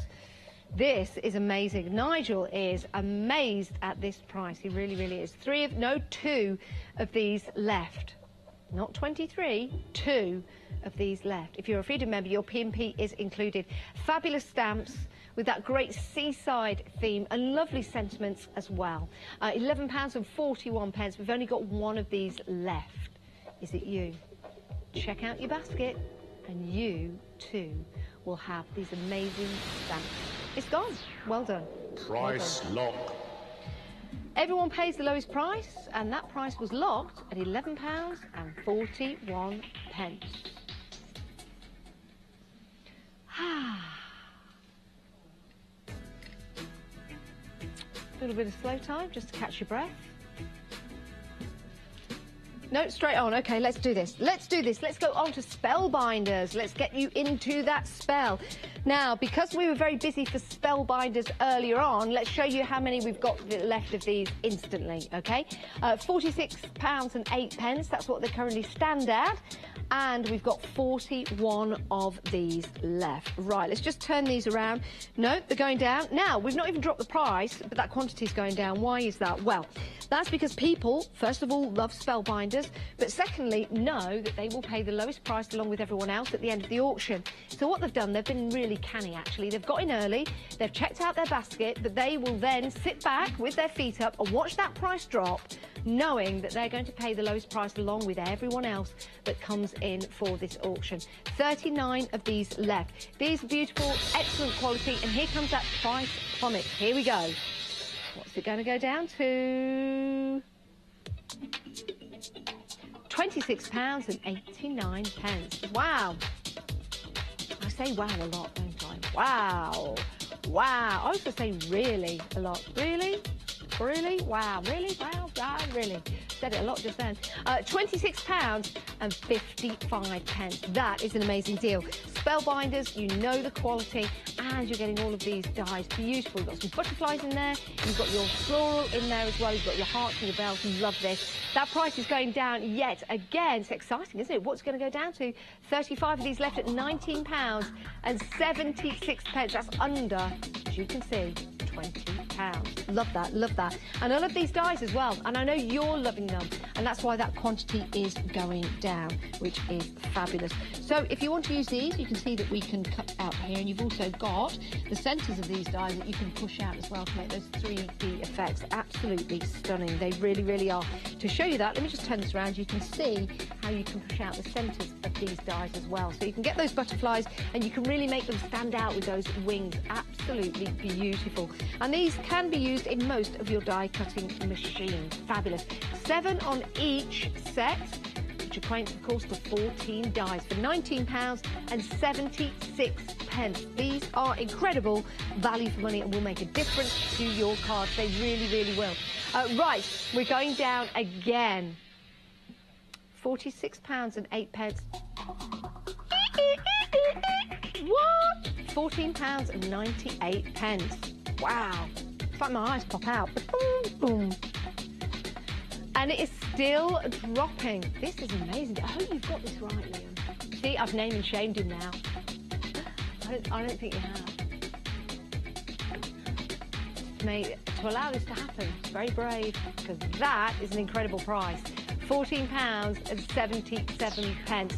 This is amazing. Nigel is amazed at this price. He really, really is. 2 of these left. Not 23, 2 of these left. If you're a Freedom member, your P&P is included. Fabulous stamps with that great seaside theme and lovely sentiments as well. £11.41. We've only got 1 of these left. Is it you? Check out your basket and you too will have these amazing stamps. It's gone. Well done. Price well done. lock. Everyone pays the lowest price, and that price was locked at £11.41. A little bit of slow time just to catch your breath. No, straight on. Okay, let's do this. Let's do this. Let's go on to Spellbinders. Let's get you into that spell. Now, because we were very busy for Spellbinders earlier on, let's show you how many we've got left of these instantly, okay? £46.08. That's what they currently stand at. And we've got 41 of these left. Right, let's just turn these around. No, they're going down. Now, we've not even dropped the price, but that quantity is going down. Why is that? Well, that's because people, first of all, love Spellbinders, but secondly, know that they will pay the lowest price along with everyone else at the end of the auction. So what they've done, they've been really canny, actually. They've got in early, they've checked out their basket, but they will then sit back with their feet up and watch that price drop, knowing that they're going to pay the lowest price along with everyone else that comes in for this auction. 39 of these left. These are beautiful, excellent quality, and here comes that price plummet. Here we go. What's it going to go down to? £26.89. Wow. I say wow a lot, don't I? Wow. Wow. I also say really a lot. Really? Really? Wow. Really? Wow. Wow. Really? Said it a lot just then. £26.55. That is an amazing deal. Spellbinders, you know the quality, and you're getting all of these dies. Beautiful. You've got some butterflies in there. You've got your floral in there as well. You've got your hearts and your bells. Love this. That price is going down yet again. It's exciting, isn't it? What's it going to go down to? 35 of these left at £19.76. That's under, as you can see, £20. Love that, love that. And I love these dies as well, and I know you're loving them, and that's why that quantity is going down, which is fabulous. So if you want to use these, you can see that we can cut out here, and you've also got the centres of these dies that you can push out as well to make those 3D effects. Absolutely stunning. They really, really are. To show you that, let me just turn this around. You can see how you can push out the centres of these dies as well. So you can get those butterflies, and you can really make them stand out with those wings. Absolutely beautiful. And these can be used in most of your die cutting machines. Fabulous. 7 on each set, which equates, of course, to 14 dies for £19.76. These are incredible value for money and will make a difference to your cards. They really, really will. Right, we're going down again. £46.08. What? £14.98. Wow. It's like my eyes pop out. Boom, boom. And it is still dropping. This is amazing. I hope you've got this right, Liam. See, I've named and shamed him now. I don't think you have. Mate, to allow this to happen, it's very brave, because that is an incredible price. £14.77.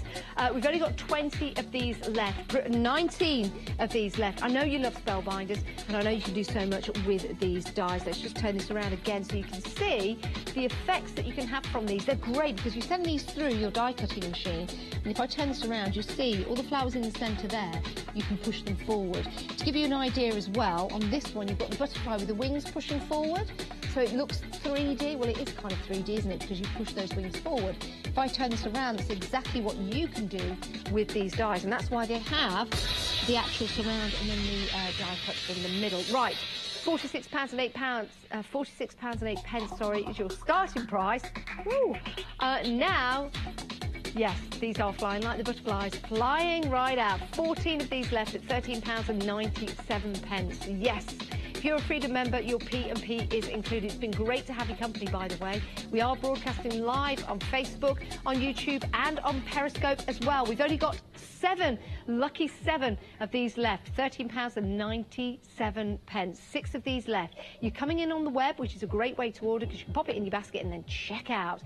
We've only got 20 of these left, 19 of these left. I know you love spellbinders, and I know you can do so much with these dies. Let's just turn this around again so you can see the effects that you can have from these. They're great because you send these through your die cutting machine, and if I turn this around, you see all the flowers in the centre there. You can push them forward. To give you an idea as well, on this one you've got the butterfly with the wings pushing forward. So it looks 3D. Well, it is kind of 3D, isn't it? Because you push those wings forward. If I turn this around, that's exactly what you can do with these dies. And that's why they have the actual surround and then the die cut in the middle. Right, £46.08. £46.08, sorry, is your starting price. Woo. Now, yes, these are flying like the butterflies, flying right out. 14 of these left at £13.97. Yes. If you're a Freedom member, your P&P is included. It's been great to have your company, by the way. We are broadcasting live on Facebook, on YouTube, and on Periscope as well. We've only got 7, lucky 7 of these left. £13.97. 6 of these left. You're coming in on the web, which is a great way to order because you can pop it in your basket and then check out.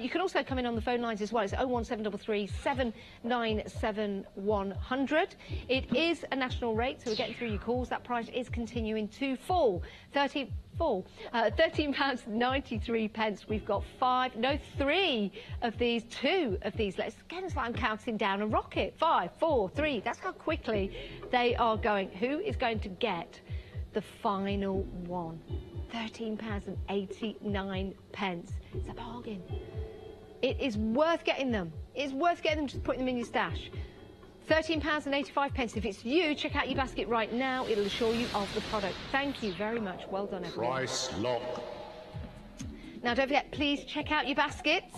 You can also come in on the phone lines as well. It's 01733 797 100. It is a national rate, so we're getting through your calls. That price is continuing to fall. £13.93. We've got 3 of these, 2 of these. Again, it's like I'm counting down a rocket. 5, 4, 3. That's how quickly they are going. Who is going to get the final one? £13.89. It's a bargain. It is worth getting them. It's worth getting them, just putting them in your stash. £13.85. If it's you, check out your basket right now. It'll assure you of the product. Thank you very much. Well done, everyone. Price lock. Now, don't forget, please check out your baskets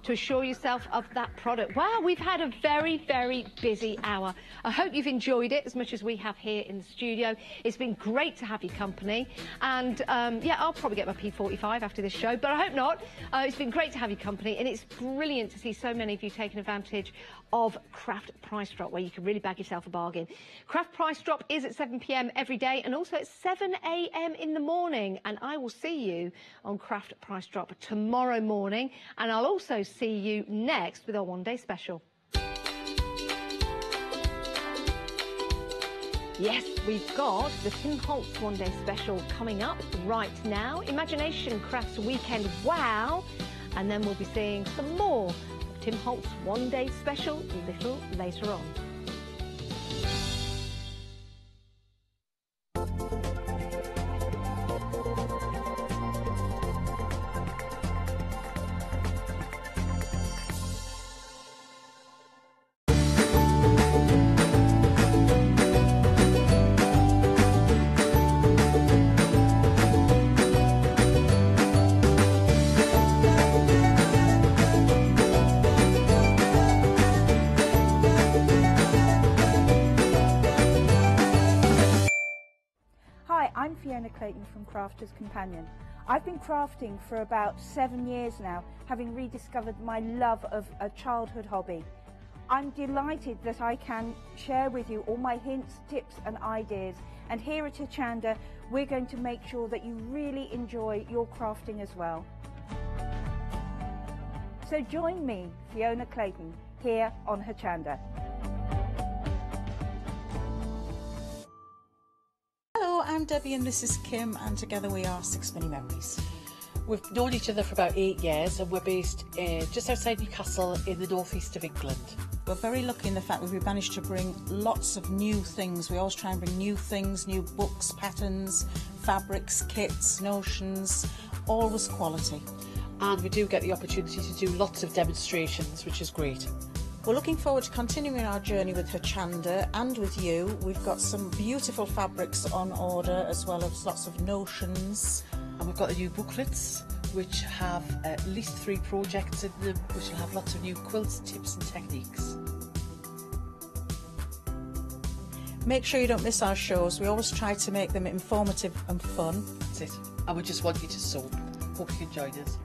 to assure yourself of that product. Wow, we've had a very, very busy hour. I hope you've enjoyed it as much as we have here in the studio. It's been great to have your company. And, yeah, I'll probably get my P45 after this show, but I hope not. It's been great to have your company, and it's brilliant to see so many of you taking advantage of Craft Price Drop, where you can really bag yourself a bargain. Craft Price Drop is at 7 p.m. every day and also at 7 a.m. in the morning. And I will see you on Craft Price Drop tomorrow morning. And I'll also see you next with our one-day special. Yes, we've got the Tim Holtz one-day special coming up right now. Imagination Crafts Weekend Wow. And then we'll be seeing some more Tim Holtz one-day special a little later on. Fiona Clayton from Crafters Companion. I've been crafting for about 7 years now, having rediscovered my love of a childhood hobby. I'm delighted that I can share with you all my hints, tips and ideas, and here at Hochanda we're going to make sure that you really enjoy your crafting as well. So join me, Fiona Clayton, here on Hochanda. Hello, I'm Debbie and this is Kim, and together we are Six Mini Memories. We've known each other for about 8 years and we're based just outside Newcastle in the northeast of England. We're very lucky in the fact that we've managed to bring lots of new things. We always try and bring new things, new books, patterns, fabrics, kits, notions, always quality. And we do get the opportunity to do lots of demonstrations, which is great. We're looking forward to continuing our journey with Hochanda and with you. We've got some beautiful fabrics on order as well as lots of notions. And we've got the new booklets, which have at least 3 projects in them, which will have lots of new quilts, tips and techniques. Make sure you don't miss our shows. We always try to make them informative and fun. That's it. And we just want you to sew. Hope you can join us.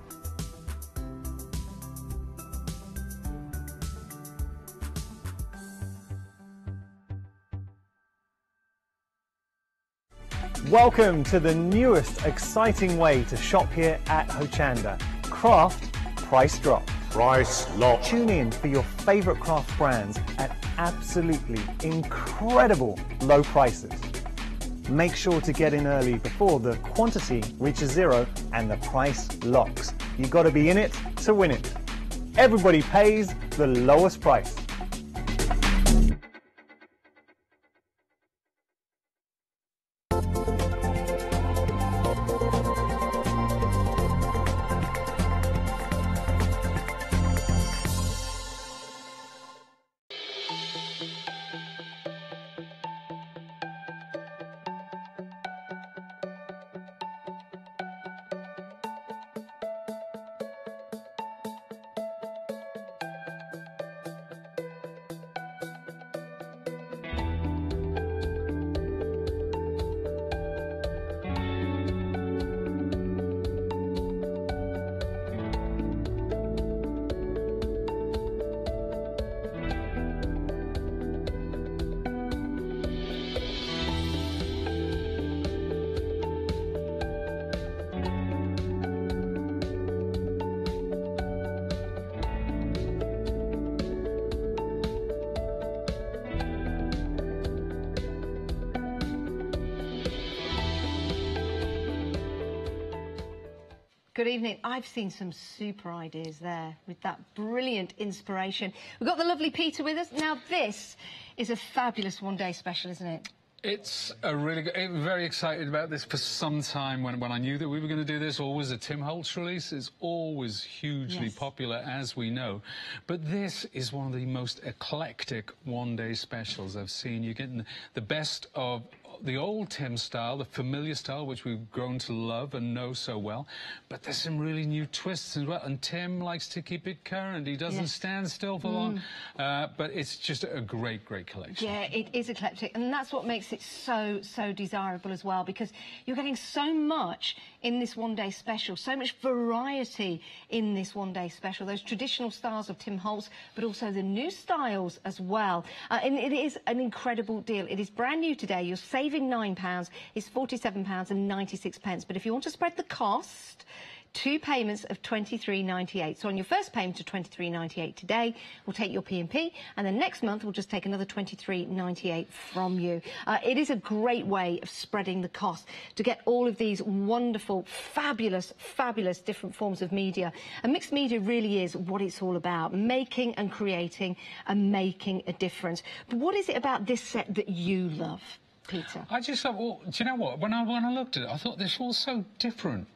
Welcome to the newest exciting way to shop here at Hochanda. Craft Price Drop. Price lock. Tune in for your favourite craft brands at absolutely incredible low prices. Make sure to get in early before the quantity reaches 0 and the price locks. You've got to be in it to win it. Everybody pays the lowest price. Good evening. I've seen some super ideas there with that brilliant inspiration. We've got the lovely Peter with us. Now, this is a fabulous one-day special, isn't it? It's a really good, very excited about this for some time. When I knew that we were going to do this, always a Tim Holtz release is always hugely popular, as we know. But this is one of the most eclectic one-day specials I've seen. You're getting the best of the old Tim style, the familiar style, which we've grown to love and know so well, but there's some really new twists as well, and Tim likes to keep it current. He doesn't stand still for long, but it's just a great, great collection. Yeah, it is eclectic, and that's what makes it so desirable as well, because you're getting so much in this one-day special, so much variety in this one-day special, those traditional styles of Tim Holtz, but also the new styles as well. And it is an incredible deal. It is brand new today. You're saving £9, it's £47.96. But if you want to spread the cost, 2 payments of £23.98. So on your first payment of £23.98 today, we'll take your P&P, and then next month we'll just take another £23.98 from you. It is a great way of spreading the cost to get all of these wonderful, fabulous different forms of media. And mixed media really is what it's all about, making and creating and making a difference. But what is it about this set that you love, Peter? I just thought, well, do you know what? When I looked at it, I thought this was so different.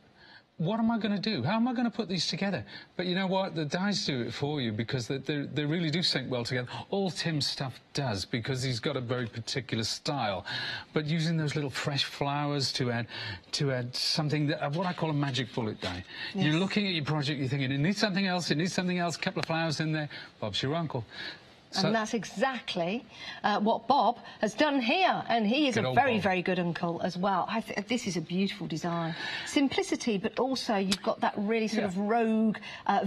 What am I going to do? How am I going to put these together? But you know what? The dyes do it for you, because they really do sync well together. All Tim's stuff does, because he's got a very particular style. But using those little fresh flowers to add something that what I call a magic bullet dye. Yes. You're looking at your project, you're thinking it needs something else, a couple of flowers in there. Bob's your uncle. And that's exactly what Bob has done here. And he is a very, very good uncle as well. This is a beautiful design. Simplicity, but also you've got that really sort of rogue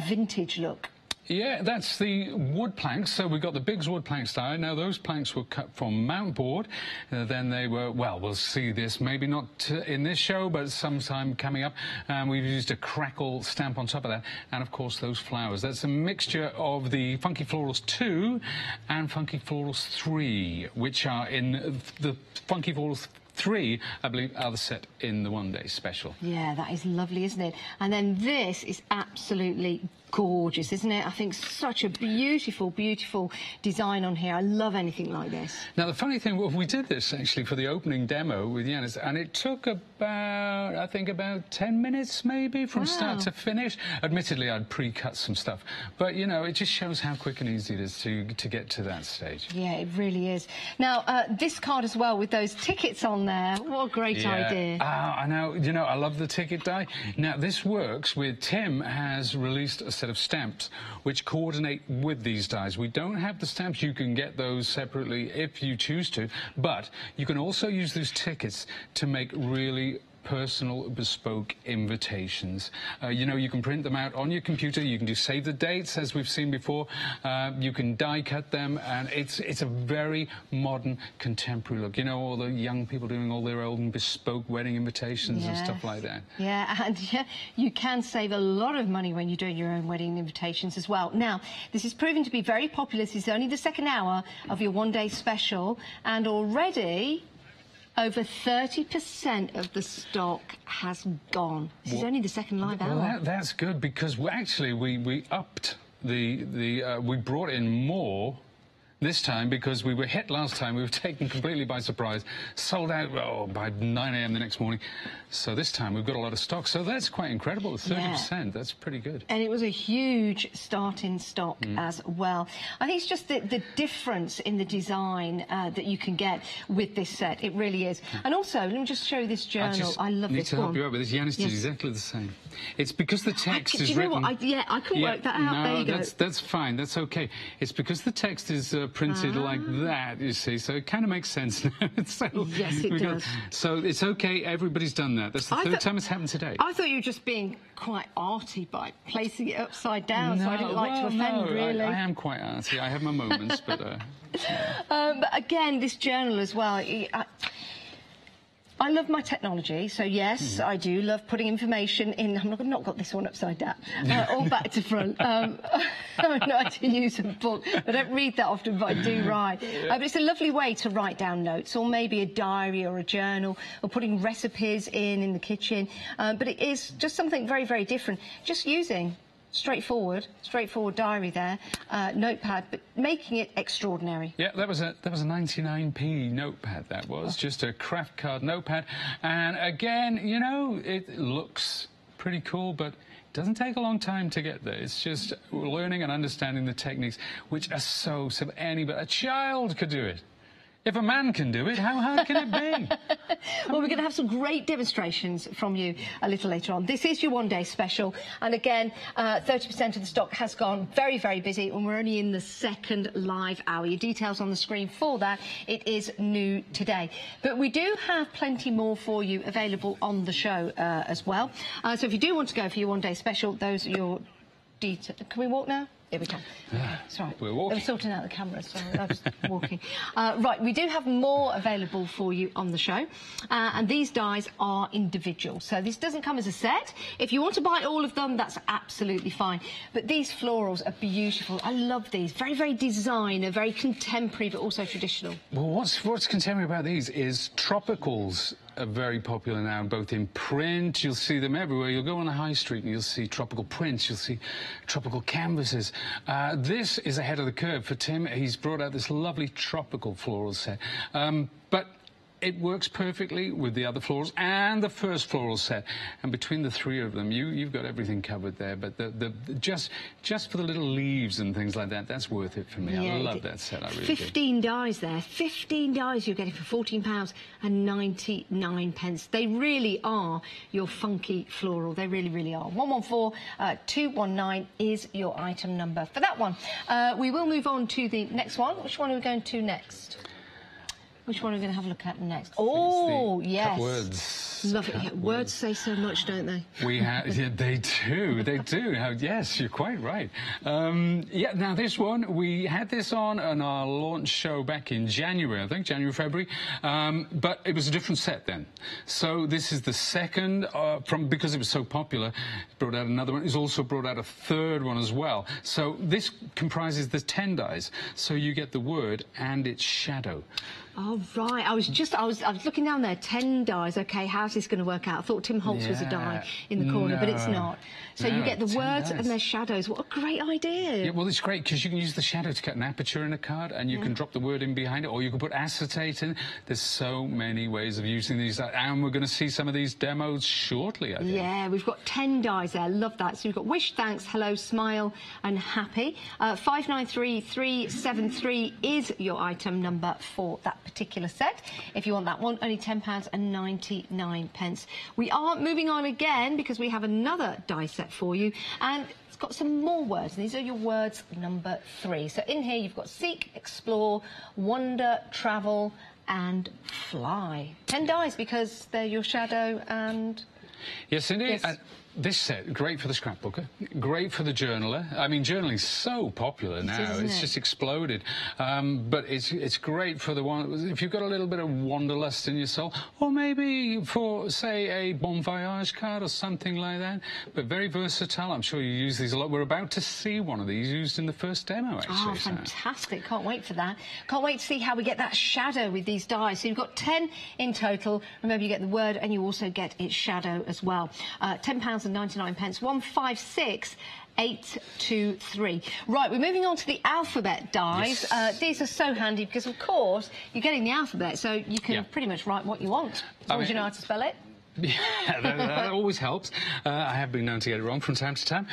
vintage look. Yeah, that's the wood planks. So we've got the Biggs wood plank style. Now, those planks were cut from mount board. Then they were, well, we'll see this, maybe not in this show, but sometime coming up. We've used a crackle stamp on top of that. And, of course, those flowers. That's a mixture of the Funky Florals 2 and Funky Florals 3, which are in the Funky Florals 3, I believe, are the set in the one-day special. Yeah, that is lovely, isn't it? And then this is absolutely gorgeous, isn't it? I think such a beautiful, beautiful design on here. I love anything like this. Now, the funny thing, well, we did this actually for the opening demo with Yanis, and it took about, I think, about 10 minutes maybe from start to finish. Admittedly, I'd pre-cut some stuff, but, you know, it just shows how quick and easy it is to get to that stage. Yeah, it really is. Now, this card as well with those tickets on there. What a great idea. I know. You know, I love the ticket die. Now, this works with Tim has released a set of stamps which coordinate with these dies. We don't have the stamps. You can get those separately if you choose to, but you can also use those tickets to make really personal, bespoke invitations. You know, you can print them out on your computer. You can do save the dates, as we've seen before. You can die cut them, and it's a very modern, contemporary look. You know, all the young people doing all their own bespoke wedding invitations and stuff like that. Yeah, and you can save a lot of money when you're doing your own wedding invitations as well. Now, this is proving to be very popular. This is only the second hour of your one-day special, and already over 30% of the stock has gone. This is only the second live hour. Well, that's good, because we upped we brought in more this time because we were hit last time. We were taken completely by surprise, sold out by 9 a.m. the next morning. So this time we've got a lot of stock. So that's quite incredible. 30%, that's pretty good. And it was a huge start in stock as well. I think it's just the difference in the design that you can get with this set. It really is. And also, let me just show you this journal. I love this one. I need to help you out with this. Yanis did exactly the same. It's because the text is written... I couldn't work that out. No, there you go. That's fine. That's okay. It's because the text is printed like that, you see, so it kind of makes sense now. So yes, it does. So it's okay, everybody's done that. That's the third time it's happened today. I thought you were just being quite arty by placing it upside down, so I didn't like to offend, really. I am quite arty. I have my moments, but... but again, this journal as well, I love my technology, so yes, I do love putting information in. I've not got this one upside down, all back to front. I know how to use a book. I don't read that often, but I do write. But it's a lovely way to write down notes, or maybe a diary or a journal, or putting recipes in the kitchen. But it is just something very, very different. Just using straightforward diary there, notepad, but making it extraordinary. Yeah, that was a 99p notepad. That was just a craft card notepad, and again, you know, it looks pretty cool, but it doesn't take a long time to get there. It's just learning and understanding the techniques, which are so simple. A child could do it. If a man can do it, how hard can it be? Well, we're going to have some great demonstrations from you a little later on. This is your one-day special. And again, 30% of the stock has gone. Very, very busy. And we're only in the second live hour. Your details on the screen for that. It is new today. But we do have plenty more for you available on the show as well. So if you do want to go for your one-day special, those are your details. Can we walk now? Here we go. Sorry, we're walking. I'm sorting out the camera, so I was walking. Right, we do have more available for you on the show, and these dies are individual, so this doesn't come as a set. If you want to buy all of them, that's absolutely fine. But these florals are beautiful. I love these. Very, very designer, very contemporary, but also traditional. Well, what's contemporary about these is tropicals. Are very popular now, both in print. You'll see them everywhere. You'll go on the high street and you'll see tropical prints. You'll see tropical canvases. This is ahead of the curve for Tim. He's brought out this lovely tropical floral set. But it works perfectly with the other florals and the first floral set. And between the three of them, you've got everything covered there. But just for the little leaves and things like that, that's worth it for me. Yeah, I love that set. I really 15 dies there. 15 dies you're getting for £14.99. They really are your funky floral. They really, really are. 114-219 is your item number for that one. We will move on to the next one. Which one are we going to next? Which one are we going to have a look at next? Oh, yes. Words. Love it. Yeah, words say so much, don't they? Yeah, they do. They do. Yes, you're quite right. Yeah, now this one, we had this on our launch show back in January, I think, February. But it was a different set then. So this is the second, because it was so popular, brought out another one. It's also brought out a third one as well. So this comprises the 10 dies. So you get the word and its shadow. Oh, right. I was looking down there. 10 dies. OK, how's this going to work out? I thought Tim Holtz was a die in the corner, but it's not. So you get the words and their shadows. What a great idea. Yeah, well, it's great because you can use the shadow to cut an aperture in a card and you can drop the word in behind it, or you can put acetate in. There's so many ways of using these, and we're going to see some of these demos shortly, I think. Yeah, we've got 10 dies there. Love that. So we've got Wish, Thanks, Hello, Smile and Happy. 593373 is your item number for that particular set. If you want that one, only £10.99. We are moving on again because we have another die set for you, and it's got some more words, and these are your words number 3. So in here you've got seek, explore, wonder, travel and fly. 10 dies because they're your shadow and... Yes, indeed. Yes. This set, great for the scrapbooker, great for the journaler. I mean, journaling's so popular now. It's just exploded. But it's great for the one, if you've got a little bit of wanderlust in your soul, or maybe for, say, a bon voyage card or something like that. But very versatile. I'm sure you use these a lot. We're about to see one of these used in the first demo, actually. Oh, fantastic. Can't wait for that. Can't wait to see how we get that shadow with these dies. So you've got 10 in total. Remember, you get the word and you also get its shadow as well. £10.99. 156-823. Right, we're moving on to the alphabet dies. Yes. These are so handy because, of course, you're getting the alphabet, so you can pretty much write what you want, as long as you know how to spell it. Yeah, that always helps. I have been known to get it wrong from time to time.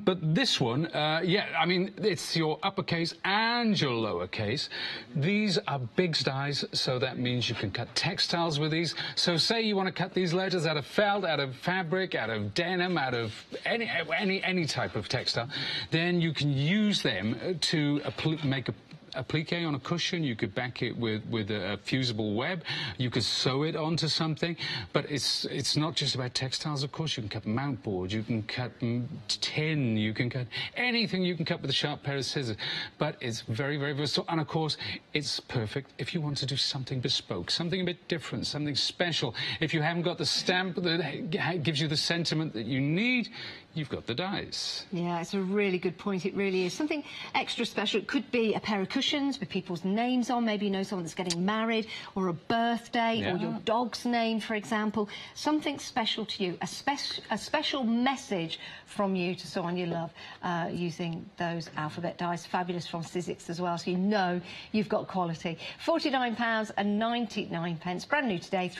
But this one, yeah, I mean, it's your uppercase and your lowercase. These are big dies, so that means you can cut textiles with these. So say you want to cut these letters out of felt, out of fabric, out of denim, out of any type of textile, then you can use them to make a applique on a cushion. You could back it with a fusible web. You could sew it onto something. But it's not just about textiles, of course. You can cut mount board, you can cut tin, you can cut anything you can cut with a sharp pair of scissors. But it's very, very versatile. And, of course, it's perfect if you want to do something bespoke, something a bit different, something special. If you haven't got the stamp that gives you the sentiment that you need, you've got the dies. Yeah, it's a really good point. It really is. Something extra special. It could be a pair of cushions with people's names on. Maybe you know someone that's getting married, or a birthday, or your dog's name, for example. Something special to you. A special message from you to someone you love using those alphabet dies. Fabulous from Sizzix as well, so you know you've got quality. £49.99. Brand new today.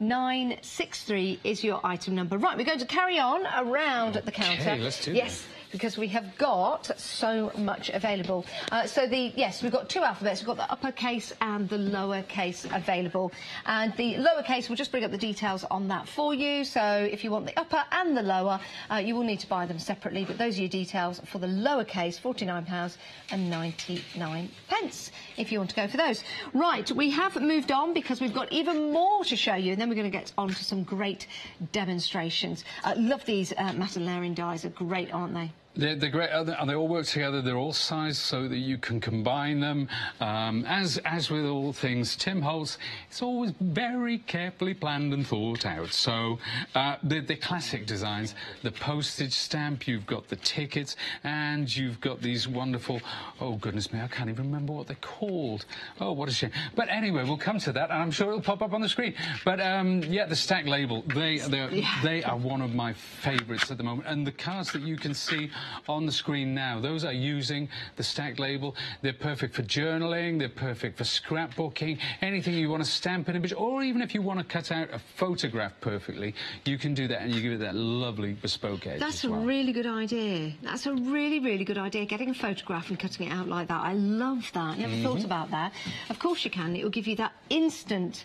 393-963 is your item number. Right, we're going to carry on around at the counter. Let's do that. Because we have got so much available. We've got two alphabets. We've got the uppercase and the lowercase available. And the lowercase, we'll just bring up the details on that for you. So if you want the upper and the lower, you will need to buy them separately. But those are your details for the lowercase, £49.99, if you want to go for those. Right, we have moved on because we've got even more to show you. And then we're going to get on to some great demonstrations. Love these Matalarian dies. Are great, aren't they? They're great, and they all work together. They're all sized so that you can combine them. As with all things Tim Holtz, it's always very carefully planned and thought out. So the classic designs, the postage stamp, you've got the tickets, and you've got these wonderful, oh goodness me, I can't even remember what they're called. Oh, what a shame. But anyway, we'll come to that, and I'm sure it'll pop up on the screen. But yeah, the stack label, they are one of my favourites at the moment. And the cards that you can see on the screen now. Those are using the stacked label. They're perfect for journaling, they're perfect for scrapbooking, anything you want to stamp an image, or even if you want to cut out a photograph perfectly, you can do that, and you give it that lovely bespoke edge. That's as well. a really good idea. That's a really, really good idea, getting a photograph and cutting it out like that. I love that. Never thought about that. Of course you can. It will give you that instant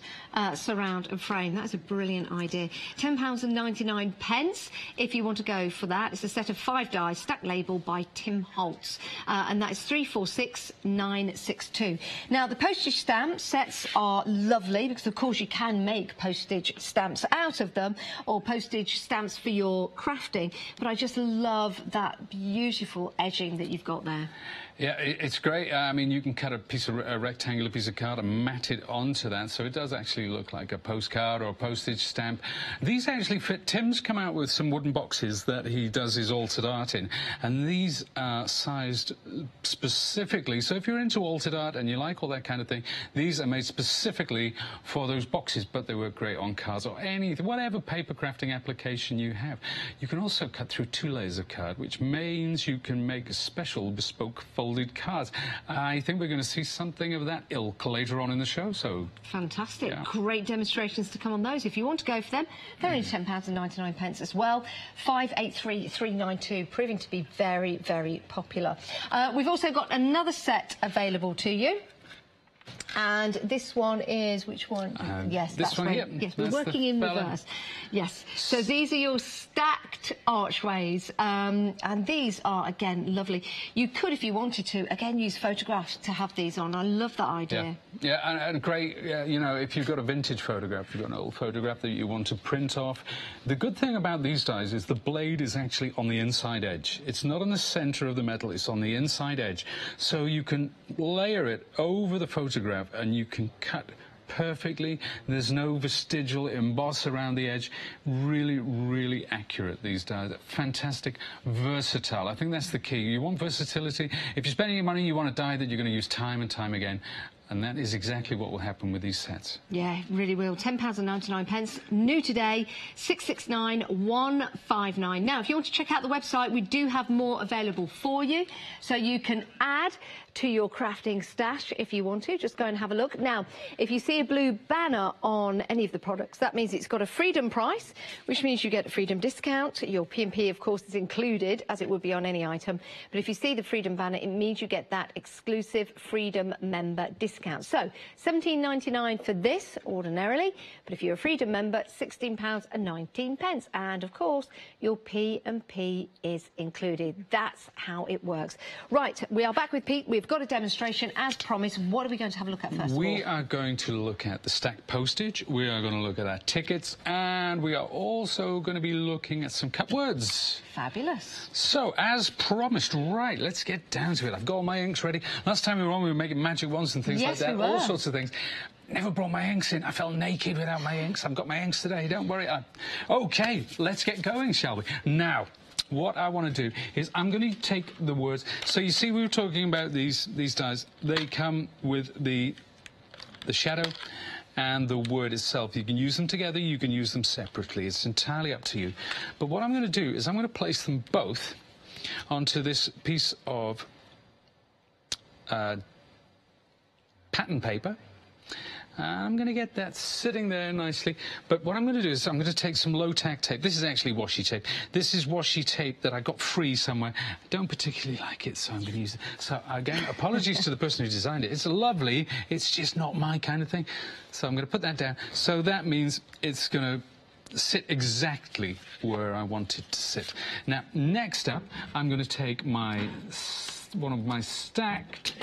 surround and frame. That's a brilliant idea. £10.99 if you want to go for that. It's a set of 5 dies, stacked label by Tim Holtz, and that is 346962. Now, the postage stamp sets are lovely because, of course, you can make postage stamps out of them, or postage stamps for your crafting, but I just love that beautiful edging that you've got there. Yeah, it's great. I mean, you can cut a rectangular piece of card and mat it onto that, so it does actually look like a postcard or a postage stamp. These actually fit. Tim's come out with some wooden boxes that he does his altered art in, and these are sized specifically. So if you're into altered art and you like all that kind of thing, these are made specifically for those boxes, but they work great on cards or anything, whatever paper crafting application you have. You can also cut through 2 layers of card, which means you can make a special bespoke folded cards. I think we're going to see something of that ilk later on in the show. So fantastic. Yeah. Great demonstrations to come on those. If you want to go for them, they're only £10.99 as well. 583392, proving to be very, very popular. We've also got another set available to you. And this one is, which one? Yes, this that's one right. here. Yes, we're That's working in fella. reverse. Yes. So these are your stacked archways, and these are, again, lovely. You could, if you wanted to, again, use photographs to have these on. I love that idea. Yeah, and great, you know, if you've got a vintage photograph, you've got an old photograph that you want to print off. The good thing about these dies is the blade is actually on the inside edge. It's not in the centre of the metal, it's on the inside edge. So you can layer it over the photograph and you can cut perfectly. There's no vestigial emboss around the edge. Really, really accurate, these dies. Fantastic, versatile. I think that's the key. You want versatility. If you're spending your money, you want a die that you're going to use time and time again. And that is exactly what will happen with these sets. Yeah, it really will. £10.99. New today, 669159. Now, if you want to check out the website, we do have more available for you. So you can add to your crafting stash if you want to. Just go and have a look. Now, if you see a blue banner on any of the products, that means it's got a freedom price, which means you get a freedom discount. Your P&P, of course, is included, as it would be on any item. But if you see the freedom banner, it means you get that exclusive freedom member discount. So, £17.99 for this, ordinarily. But if you're a freedom member, £16.19. And, of course, your P&P is included. That's how it works. Right, we are back with Pete. We've got a demonstration, as promised. What are we going to have a look at first of all? We are going to look at the stacked postage, we are going to look at our tickets, and we are also going to be looking at some cut words. Fabulous. So, as promised, right, let's get down to it. I've got all my inks ready. Last time we were on, we were making magic wands and things like that, all sorts of things. Never brought my inks in. I felt naked without my inks. I've got my inks today, don't worry. OK, let's get going, shall we? Now, what I want to do is I'm going to take the words. So you see, we were talking about these dies. They come with the shadow and the word itself. You can use them together, you can use them separately. It's entirely up to you. But what I'm going to do is I'm going to place them both onto this piece of pattern paper. I'm going to get that sitting there nicely. But what I'm going to do is I'm going to take some low-tack tape. This is actually washi tape. This is washi tape that I got free somewhere. I don't particularly like it, so I'm going to use it. So, again, apologies to the person who designed it. It's lovely. It's just not my kind of thing. So I'm going to put that down. So that means it's going to sit exactly where I want it to sit. Now, next up, I'm going to take one of my stacked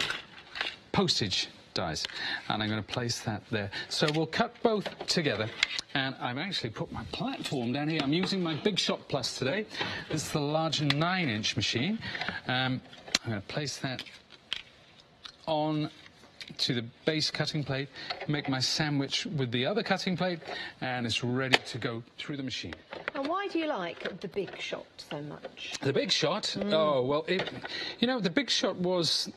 postage dies, and I'm going to place that there. So we'll cut both together, and I've actually put my platform down here. I'm using my Big Shot Plus today. This is the large 9-inch machine. I'm going to place that on to the base cutting plate, make my sandwich with the other cutting plate, and it's ready to go through the machine. And why do you like the Big Shot so much? The Big Shot? Oh, well, you know, the Big Shot was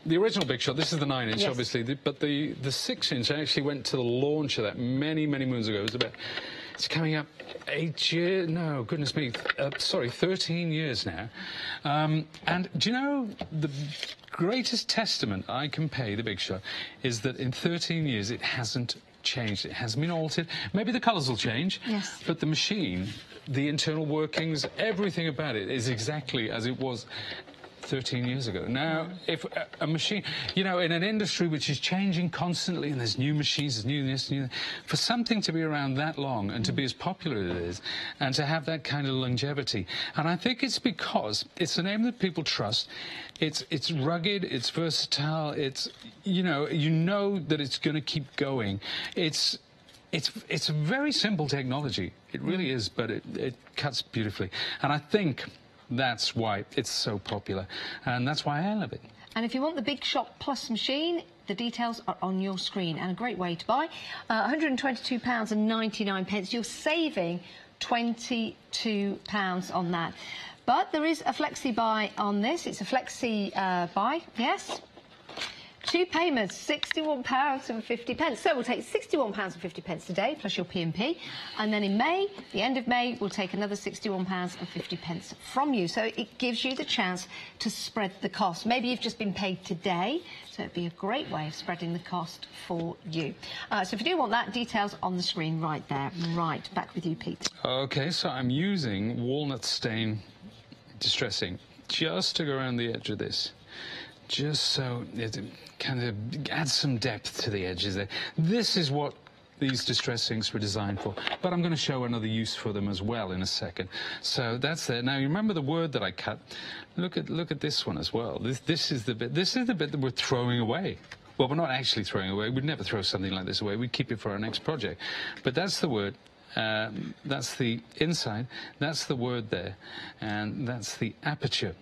the original Big Shot. This is the 9-inch, obviously, but the 6-inch, I actually went to the launch of that many, many moons ago. It was about It's coming up 8 years, no, goodness me, sorry, 13 years now. And do you know, the greatest testament I can pay the Big Shot is that in 13 years it hasn't changed. It hasn't been altered. Maybe the colours will change, yes, but the machine, the internal workings, everything about it is exactly as it was 13 years ago. Now, if a machine, you know, in an industry which is changing constantly, and there's new machines, there's new this, new that, for something to be around that long and to be as popular as it is, and to have that kind of longevity, and I think it's because it's a name that people trust. It's rugged, it's versatile, it's, you know that it's going to keep going. It's a very simple technology. It really is, but it cuts beautifully, and I think that's why it's so popular, and that's why I love it. And if you want the Big Shot Plus machine, the details are on your screen, and a great way to buy. £122.99. You're saving £22 on that. But there is a flexi buy on this. It's a flexi buy, yes. 2 payments, £61.50. So we'll take £61.50 today, plus your P&P. And then in May, the end of May, we'll take another £61.50 from you. So it gives you the chance to spread the cost. Maybe you've just been paid today, so it'd be a great way of spreading the cost for you. So if you do want that, details on the screen right there. Right, back with you, Pete. OK, so I'm using walnut stain distressing just to go around the edge of this, just so it kind of adds some depth to the edges there. This is what these distress inks were designed for, but I'm going to show another use for them as well in a second. So that's there. Now you remember the word that I cut. Look at this one as well. This is the bit that we're throwing away. Well, we're not actually throwing away. We'd never throw something like this away. We'd keep it for our next project. But that's the word. That's the inside. That's the word there, and that's the aperture.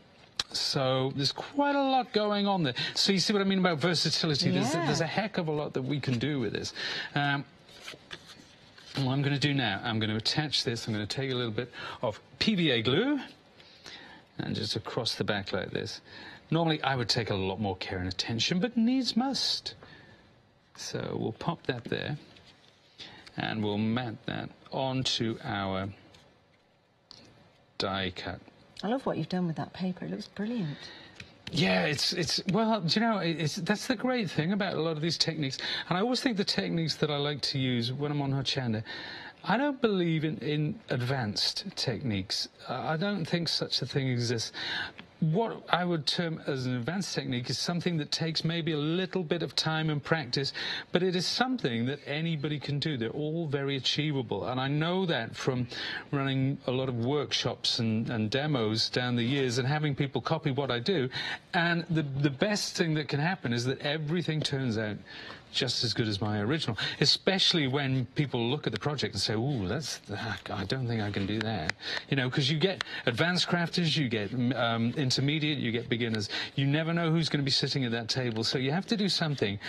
So there's quite a lot going on there. So you see what I mean about versatility? Yeah. There's a heck of a lot that we can do with this. What I'm going to do now, I'm going to attach this. I'm going to take a little bit of PVA glue and just across the back like this. Normally I would take a lot more care and attention, but needs must. So we'll pop that there, and we'll mat that onto our die cut. I love what you've done with that paper. It looks brilliant. Yeah, well, do you know, that's the great thing about a lot of these techniques. And I always think the techniques that I like to use when I'm on Hochanda, I don't believe in advanced techniques. I don't think such a thing exists. What I would term as an advanced technique is something that takes maybe a little bit of time and practice, but it is something that anybody can do. They're all very achievable, and I know that from running a lot of workshops and demos down the years and having people copy what I do. And the best thing that can happen is that everything turns out just as good as my original, especially when people look at the project and say, "Ooh, I don't think I can do that." You know, because you get advanced crafters, you get intermediate, you get beginners. You never know who's going to be sitting at that table, so you have to do something.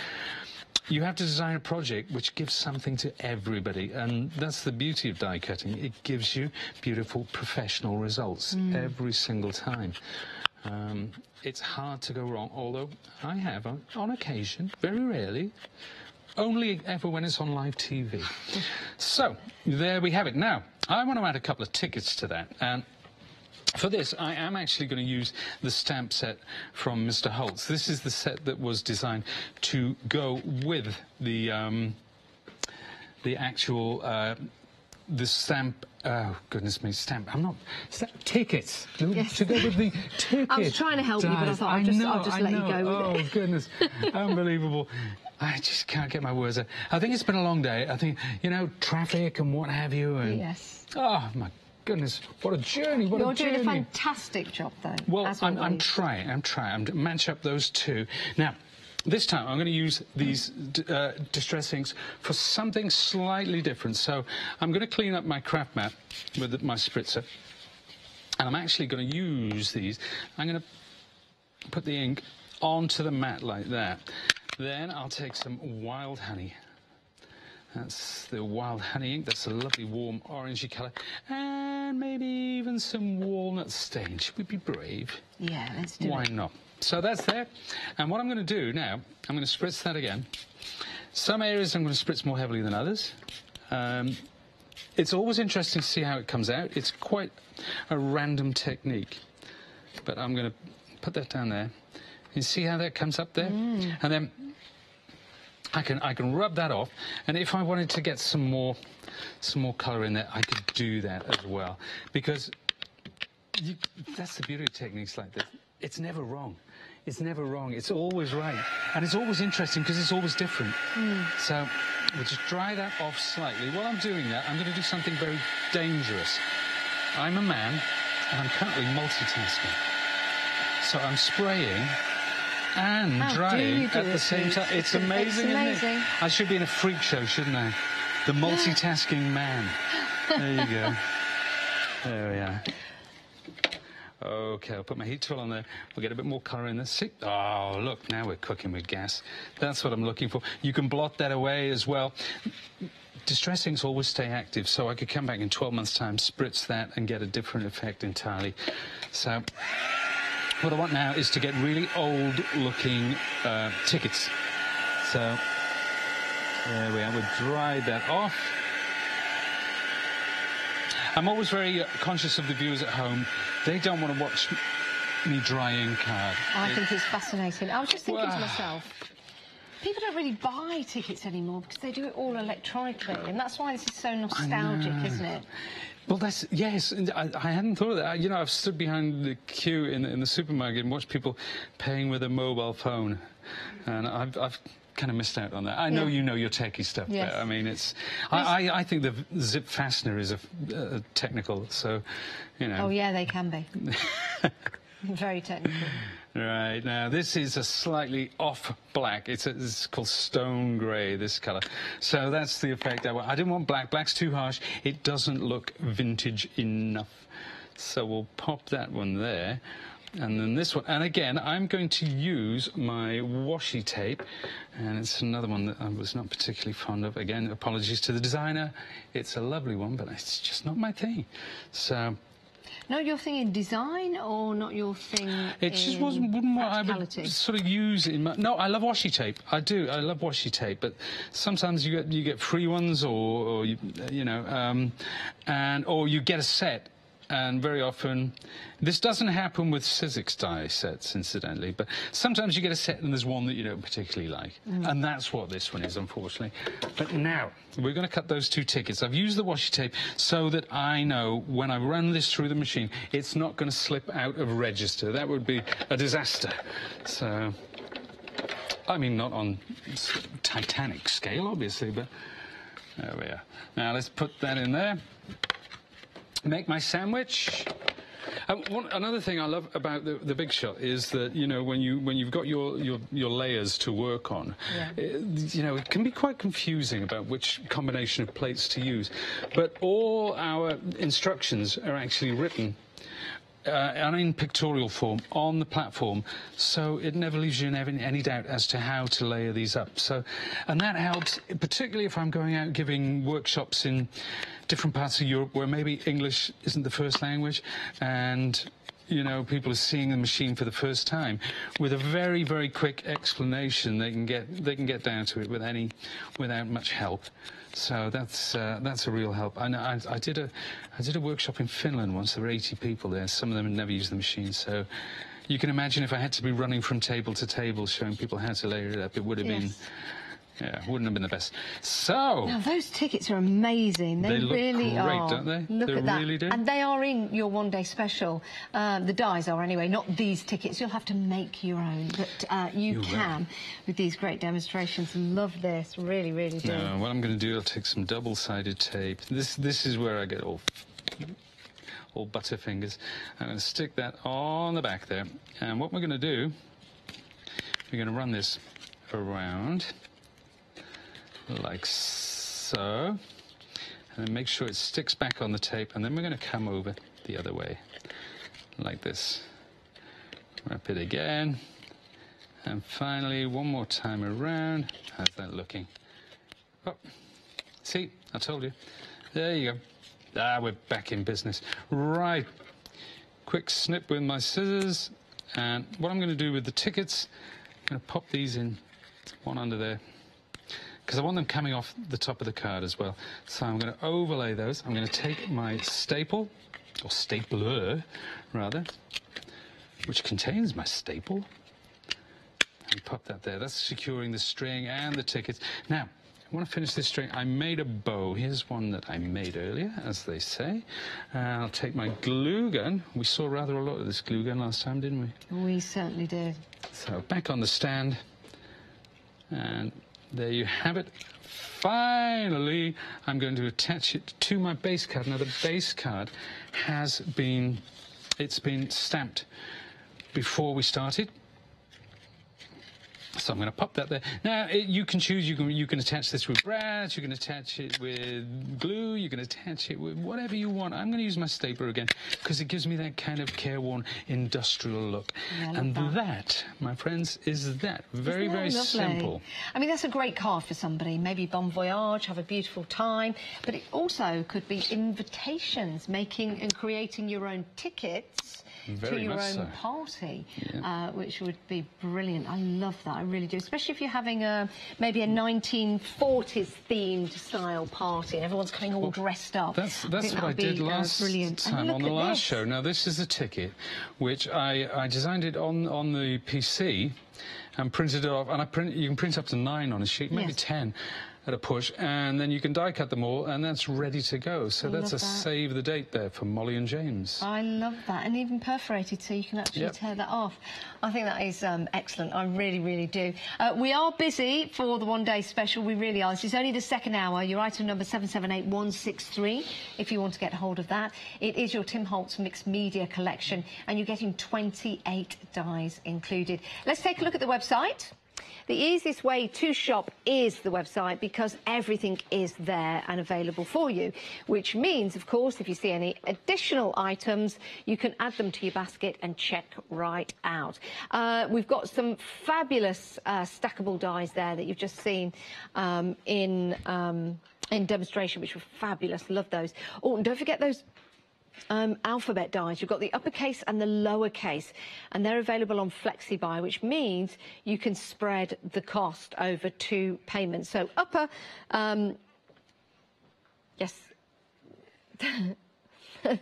You have to design a project which gives something to everybody, and that's the beauty of die cutting. It gives you beautiful professional results every single time. It's hard to go wrong, although I have, on occasion, very rarely, only ever when it's on live TV. So, there we have it. Now, I want to add a couple of tickets to that. And for this, I am actually going to use the stamp set from Mr. Holtz. This is the set that was designed to go with the actual... the stamp, oh goodness me, stamp, tickets, yes. To go with the ticket. I was trying to help you, but I thought I'll just let you go with it. Oh goodness, unbelievable. I just can't get my words out. I think it's been a long day. I think, you know, traffic and what have you. And, yes. Oh my goodness, what a journey, what a journey. You're doing a fantastic job though. Well, I'm trying. I'm to match up those two. Now, this time I'm going to use these distress inks for something slightly different. So I'm going to clean up my craft mat with my spritzer, and I'm actually going to use these. I'm going to put the ink onto the mat like that. Then I'll take some wild honey. That's the wild honey ink. That's a lovely warm orangey colour. And maybe even some walnut stain. Should we be brave? Yeah, let's do it. Why not? So that's there. And what I'm going to do now, I'm going to spritz that again. Some areas I'm going to spritz more heavily than others. it's always interesting to see how it comes out. It's quite a random technique. But I'm going to put that down there. You see how that comes up there? And then I can rub that off. And if I wanted to get some more colour in there, I could do that as well. Because that's the beauty of techniques like this. It's never wrong. It's never wrong. It's always right. And it's always interesting because it's always different. So we'll just dry that off slightly. While I'm doing that, I'm going to do something very dangerous. I'm a man, and I'm currently multitasking. So I'm spraying and drying at the same time. It's amazing, isn't it? I should be in a freak show, shouldn't I? The multitasking man. There you go. There we are. Okay, I'll put my heat tool on there. We'll get a bit more colour in this. See? Oh, look, now we're cooking with gas. That's what I'm looking for. You can blot that away as well. Distress inks always stay active, so I could come back in 12 months' time, spritz that, and get a different effect entirely. So what I want now is to get really old-looking tickets. So there we are. We'll dry that off. I'm always very conscious of the viewers at home. They don't want to watch me drying card. I think it's fascinating. I was just thinking to myself, people don't really buy tickets anymore because they do it all electronically, and that's why this is so nostalgic, isn't it? Well, yes, I hadn't thought of that. You know, I've stood behind the queue in the supermarket and watched people paying with a mobile phone, and I've kind of missed out on that. I know you know your techie stuff. Yes. But, I mean, I think the zip fastener is a technical, so, you know. Oh, yeah, they can be. Very technical. Right, now this is a slightly off black. It's called stone grey, this colour. So that's the effect I want. I didn't want black. Black's too harsh. It doesn't look vintage enough. So we'll pop that one there. And then this one, and again, I'm going to use my washi tape, and it's another one that I was not particularly fond of. Again, apologies to the designer. It's a lovely one, but it's just not my thing. So. Not your thing in design, or not your thing it just wasn't what I would sort of use in my... No, I love washi tape. I do. I love washi tape, but sometimes you get free ones, or you know, or you get a set. And very often, this doesn't happen with Sizzix die sets, incidentally, but sometimes you get a set and there's one that you don't particularly like. And that's what this one is, unfortunately. But now, we're going to cut those two tickets. I've used the washi tape so that I know when I run this through the machine, it's not going to slip out of register. That would be a disaster. So, I mean, not on Titanic scale, obviously, but there we are. Now, let's put that in there. Make my sandwich. Another thing I love about the Big Shot is that, you know, when you've got your layers to work on, you know, it can be quite confusing about which combination of plates to use. But all our instructions are actually written and in pictorial form on the platform, so it never leaves you in any doubt as to how to layer these up. So, and that helps, particularly if I'm going out giving workshops in different parts of Europe where maybe English isn't the first language, and you know, people are seeing the machine for the first time. With a very, very quick explanation, they can get down to it without much help. So that's a real help. I did a workshop in Finland once. There were 80 people there. Some of them had never used the machine. So you can imagine if I had to be running from table to table showing people how to layer it up, it would have been. Yeah, wouldn't have been the best. So... Now, those tickets are amazing. They really look great, don't they? Look at that. Really do. And they are in your one-day special. The dies are anyway, not these tickets. You'll have to make your own. But you can with these great demonstrations. Love this. Really, really do. Now, what I'm going to do, I'll take some double-sided tape. This is where I get all butterfingers. I'm going to stick that on the back there. And what we're going to do, we're going to run this around like so, and then make sure it sticks back on the tape, and then we're going to come over the other way like this. Wrap it again, and finally one more time around. How's that looking? Oh, see, I told you. There you go. We're back in business. Right, quick snip with my scissors, and what I'm going to do with the tickets, I'm going to pop these in one under there. because I want them coming off the top of the card as well. So I'm going to overlay those. I'm going to take my staple, or stapler, rather, which contains my staple, and pop that there. That's securing the string and the tickets. Now, I want to finish this string. I made a bow. Here's one that I made earlier, as they say. I'll take my glue gun. We saw rather a lot of this glue gun last time, didn't we? We certainly did. So back on the stand, and there you have it. Finally, I'm going to attach it to my base card. Now, the base card has been, it's been stamped before we started. So I'm going to pop that there. Now, you can choose, you can attach this with brass, you can attach it with glue, you can attach it with whatever you want. I'm going to use my stapler again because it gives me that kind of careworn industrial look. Yeah, and that, my friends, is that. Very, very simple. I mean, that's a great card for somebody. Maybe bon voyage, have a beautiful time, but it also could be invitations, making and creating your own tickets to your own party, which would be brilliant. I love that, I really do, especially if you're having maybe a 1940s themed style party and everyone's coming all dressed up. That's what I did last time on the last show. Now, this is a ticket which I designed it on the PC and printed it off, and you can print up to 9 on a sheet, maybe 10 at a push, and then you can die cut them all, and that's ready to go. So that's a save the date there for Molly and James. I love that, and even perforated, so you can actually tear that off. I think that is excellent. I really, really do. We are busy for the one-day special. We really are. This is only the second hour. Your item number 778163, if you want to get hold of that. It is your Tim Holtz mixed media collection, and you're getting 28 dies included. Let's take a look at the website. The easiest way to shop is the website because everything is there and available for you, which means, of course, if you see any additional items, you can add them to your basket and check right out. We've got some fabulous stackable dies there that you've just seen in demonstration, which were fabulous. Love those. Oh, and don't forget those alphabet dies. You've got the uppercase and the lowercase, and they're available on FlexiBuy, which means you can spread the cost over 2 payments. So upper, yes,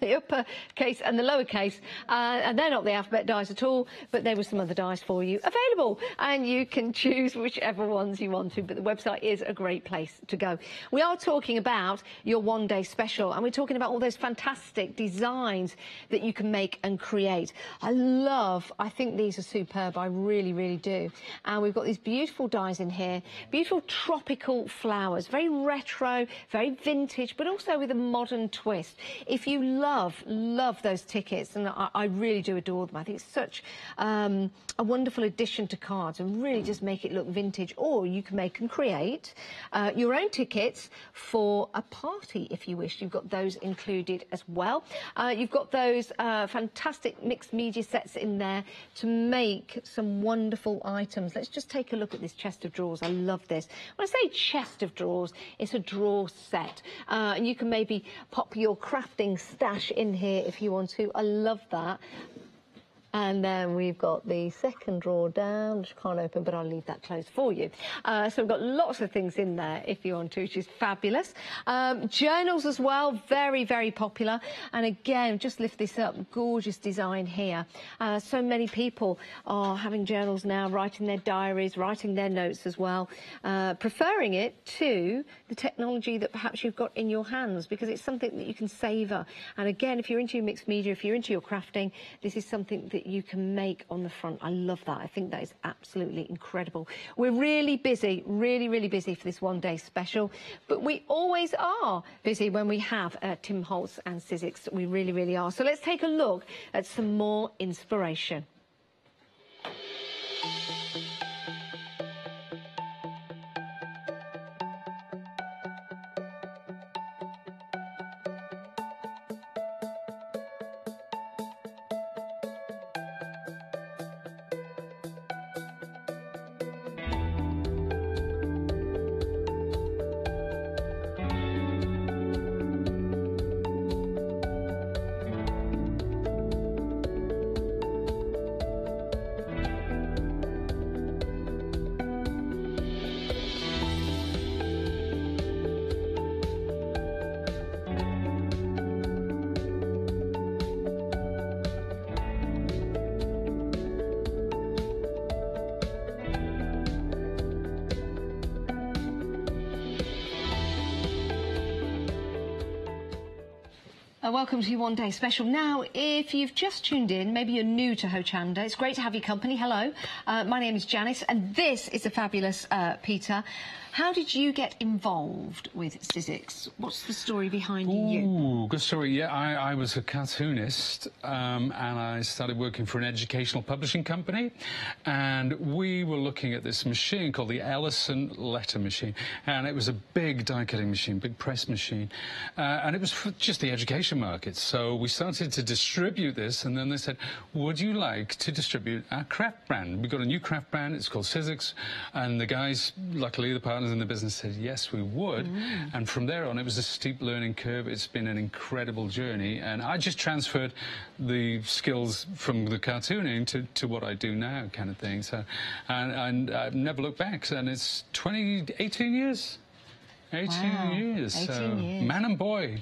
the upper case and the lower case, and they're not the alphabet dice at all, but there were some other dice for you available, and you can choose whichever ones you want to, but the website is a great place to go. We are talking about your one-day special, and we're talking about all those fantastic designs that you can make and create. I think these are superb. I really, really do. And we've got these beautiful dies in here, beautiful tropical flowers, very retro, very vintage, but also with a modern twist. If you love those tickets, and I really do adore them. I think it's such a wonderful addition to cards and really just make it look vintage. Or you can make and create your own tickets for a party if you wish. You've got those included as well. You've got those fantastic mixed media sets in there to make some wonderful items. Let's just take a look at this chest of drawers. I love this. When I say chest of drawers, it's a drawer set, and you can maybe pop your crafting stash in here if you want to. I love that. And then we've got the second drawer down, which I can't open, but I'll leave that closed for you. So we've got lots of things in there if you want to, which is fabulous. Journals as well, very, very popular. And again, just lift this up, gorgeous design here. So many people are having journals now, writing their diaries, writing their notes as well, preferring it to the technology that perhaps you've got in your hands, because it's something that you can savour. And again, if you're into your mixed media, if you're into your crafting, this is something that you can make on the front. I love that. I think that is absolutely incredible. We're really busy, really, really busy for this one-day special, but we always are busy when we have Tim Holtz and Sizzix. We really, really are. So let's take a look at some more inspiration. Welcome to your One Day Special. Now, if you've just tuned in, maybe you're new to Hochanda, it's great to have your company. Hello, my name is Janice, and this is the fabulous Peter. How did you get involved with Sizzix? What's the story behind you? Ooh, good story. Yeah, I was a cartoonist, and I started working for an educational publishing company, and we were looking at this machine called the Ellison letter machine, and it was a big die-cutting machine, big press machine, and it was for just the education market. So we started to distribute this, and then they said, would you like to distribute our craft brand? We got a new craft brand, it's called Sizzix, and the guys, luckily the partners in the business, said yes, we would. And from there on, it was a steep learning curve. It's been an incredible journey, and I just transferred the skills from the cartooning to what I do now, kind of thing. So, and I've never looked back, and it's 18 years. 18 years. 18 years. Man and boy.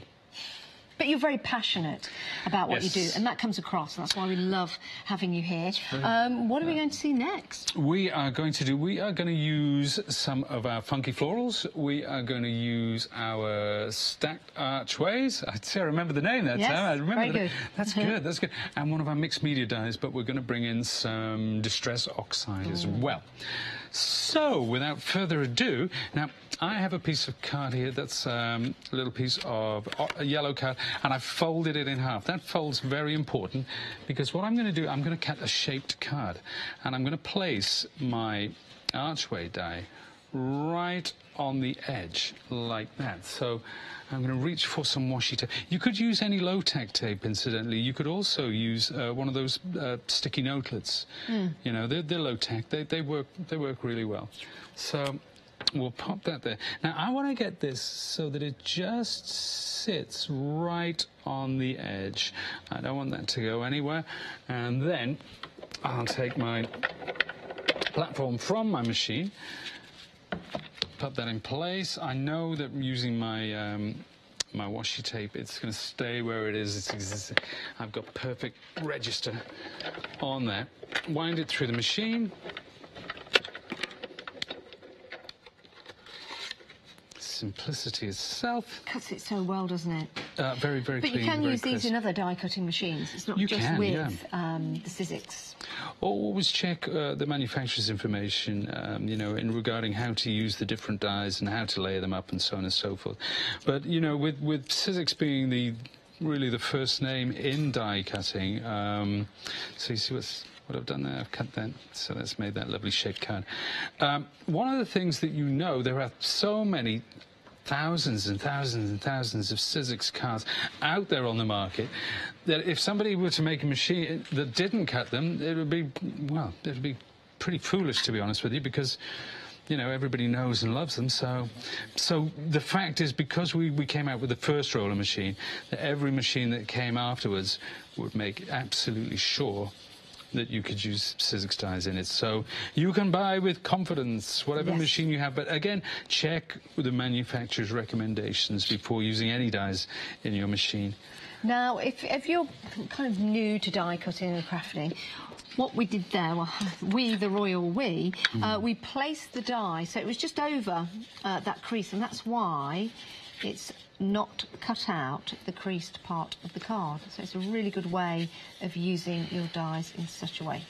But you're very passionate about what you do, and that comes across. That's why we love having you here. What are we going to see next? We are going to use some of our funky florals. We are going to use our stacked archways. I remember the name that time. I remember very good. That's good. That's good. And one of our mixed media dyes, but we're going to bring in some distress oxide as well. So, without further ado, now, I have a piece of card here that's a little piece of a yellow card, and I've folded it in half. That fold's very important, because what I'm going to do, I'm going to cut a shaped card, and I'm going to place my archway die right on the edge, like that. So I'm going to reach for some washi tape. You could use any low-tack tape, incidentally. You could also use one of those sticky notelets. You know, they're low-tack. They work really well. So we'll pop that there. Now, I want to get this so that it just sits right on the edge. I don't want that to go anywhere. And then I'll take my platform from my machine, put that in place. I know that using my my washi tape, it's going to stay where it is. I've got perfect register on there. Wind it through the machine. Simplicity itself. Cuts it so well, doesn't it? Very, very clean. But you can use crisp. These in other die-cutting machines. It's not just with the Sizzix. Always check the manufacturer's information, you know, in regarding how to use the different dies and how to layer them up and so on and so forth. But, you know, with Sizzix being really the first name in die cutting, so you see what I've done there? I've cut that, so that's made that lovely shaped card. One of the things that you know, there are so many thousands and thousands and thousands of Sizzix cards out there on the market that if somebody were to make a machine that didn't cut them, it would be, well, it would be pretty foolish, to be honest with you, because, you know, everybody knows and loves them. So the fact is, because we came out with the first roller machine, that every machine that came afterwards would make absolutely sure that you could use Sizzix dies in it. So you can buy with confidence whatever machine you have, but again, check the manufacturer's recommendations before using any dies in your machine. Now, if you're kind of new to die cutting and crafting, what we did there, well, the royal we placed the die, so it was just over that crease, and that's why it's not cut out the creased part of the card. So it's a really good way of using your dies in such a way.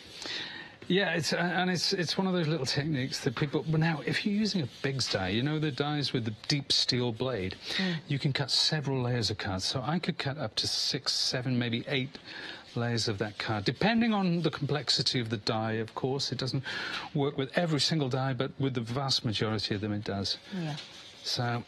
Yeah, it's one of those little techniques that people... But now, if you're using a Biggs die, you know, the dies with the deep steel blade, you can cut several layers of cards. So I could cut up to 6, 7, maybe 8 layers of that card, depending on the complexity of the die, of course. It doesn't work with every single die, but with the vast majority of them it does. Yeah. So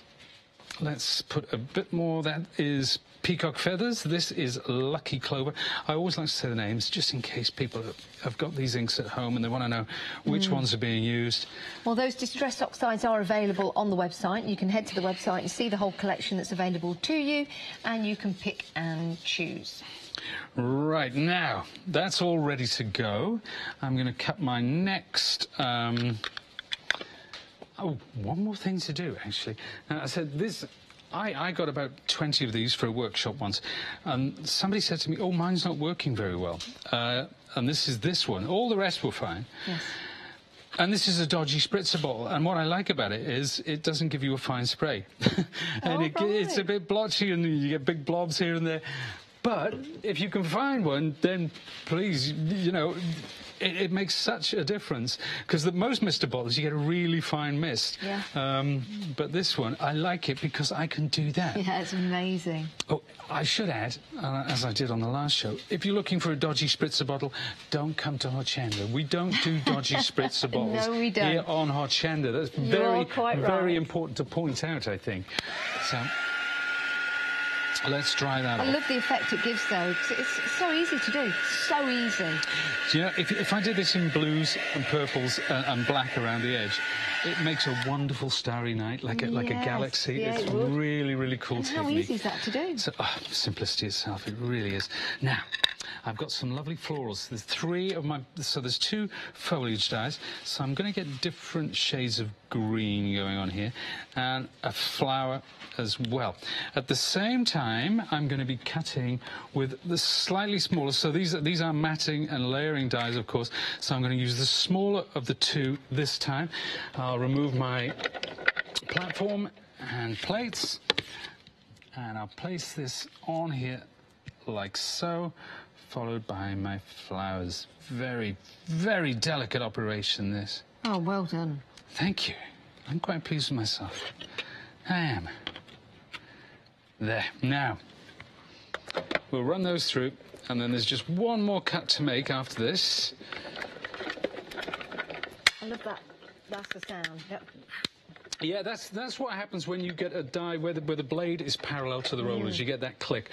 let's put a bit more. That is peacock feathers. This is lucky clover. I always like to say the names just in case people have got these inks at home and they want to know which ones are being used. Well, those distress oxides are available on the website. You can head to the website and see the whole collection that's available to you, and you can pick and choose. Right, now that's all ready to go. I'm going to cut my next... Oh, one more thing to do, actually. Now, I said this... I got about 20 of these for a workshop once. Somebody said to me, oh, mine's not working very well. And this is this one. All the rest were fine. Yes. And this is a dodgy spritzer bottle, and what I like about it is it doesn't give you a fine spray. And it's a bit blotchy and you get big blobs here and there. But if you can find one, then please, you know, it makes such a difference, because most mister bottles you get a really fine mist. Yeah. But this one, I like it because I can do that. Yeah, it's amazing. Oh, I should add, as I did on the last show, if you're looking for a dodgy spritzer bottle, don't come to Hochanda. We don't do dodgy spritzer bottles No, we don't. here on Hochanda. That's very important to point out, I think. So let's try that off. I love the effect it gives, though, because it's so easy to do. So easy. Do you know, if I did this in blues and purples and black around the edge, it makes a wonderful starry night, like a galaxy. Yeah, it's really, really cool and technique. how easy is that to do? So, simplicity itself, it really is. Now, I've got some lovely florals. There's there's 2 foliage dyes, so I'm going to get different shades of green going on here, and a flower as well. At the same time, I'm going to be cutting with the slightly smaller, so these are matting and layering dyes, of course, so I'm going to use the smaller of the 2 this time. I'll remove my platform and plates, and I'll place this on here like so, followed by my flowers. Very, very delicate operation, this. Oh, well done. Thank you. I'm quite pleased with myself. I am. There. Now, we'll run those through, and then there's just one more cut to make after this. I love that. That's the sound. Yep. Yeah, that's what happens when you get a die where the blade is parallel to the rollers. You get that click.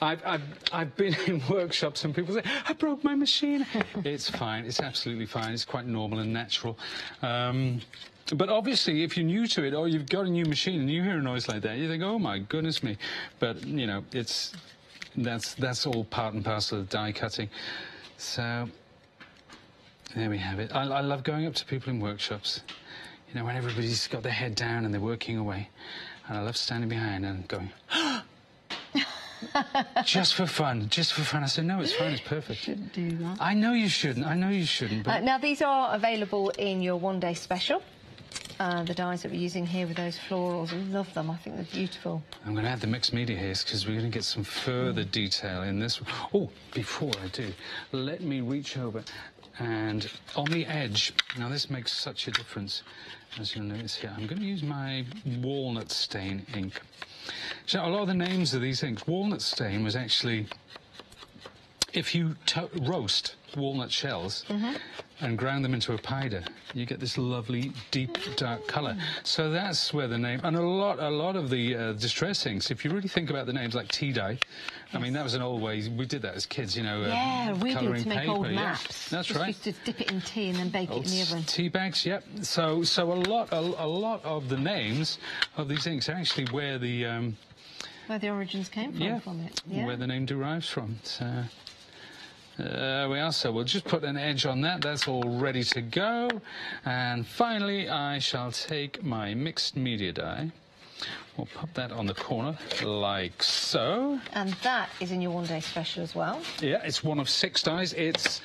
I've been in workshops and people say, I broke my machine. It's fine. It's absolutely fine. It's quite normal and natural. But obviously, if you're new to it, or you've got a new machine and you hear a noise like that, you think, oh my goodness me. But you know, that's all part and parcel of die cutting. So there we have it. I love going up to people in workshops. You know, when everybody's got their head down and they're working away. And I love standing behind and going, just for fun, just for fun. I said, no, it's fine, it's perfect. Shouldn't do that. I know you shouldn't, I know you shouldn't. But now, these are available in your one-day special. The dyes that we're using here with those florals, I love them. I think they're beautiful. I'm going to add the mixed media here because we're going to get some further detail in this. Oh, before I do, let me reach over and on the edge, now this makes such a difference, as you'll notice here, I'm going to use my walnut stain ink. So a lot of the names of these inks, walnut stain was actually, if you roast walnut shells and ground them into a powder, you get this lovely deep dark colour. So that's where the name, and a lot of the distress inks, if you really think about the names like tea dye, I mean, that was an old way, we did that as kids, you know. Yeah, we did to make paper, old maps. That's Just right. used to dip it in tea and then bake it in the oven. Tea bags, yep. So a lot of the names of these inks are actually where the where the origins came from it. Yeah. Where the name derives from. So we are. So we'll just put an edge on that. That's all ready to go. And finally, I shall take my mixed media dye. We'll pop that on the corner like so. And that is in your one-day special as well. Yeah, it's one of 6 dyes. It's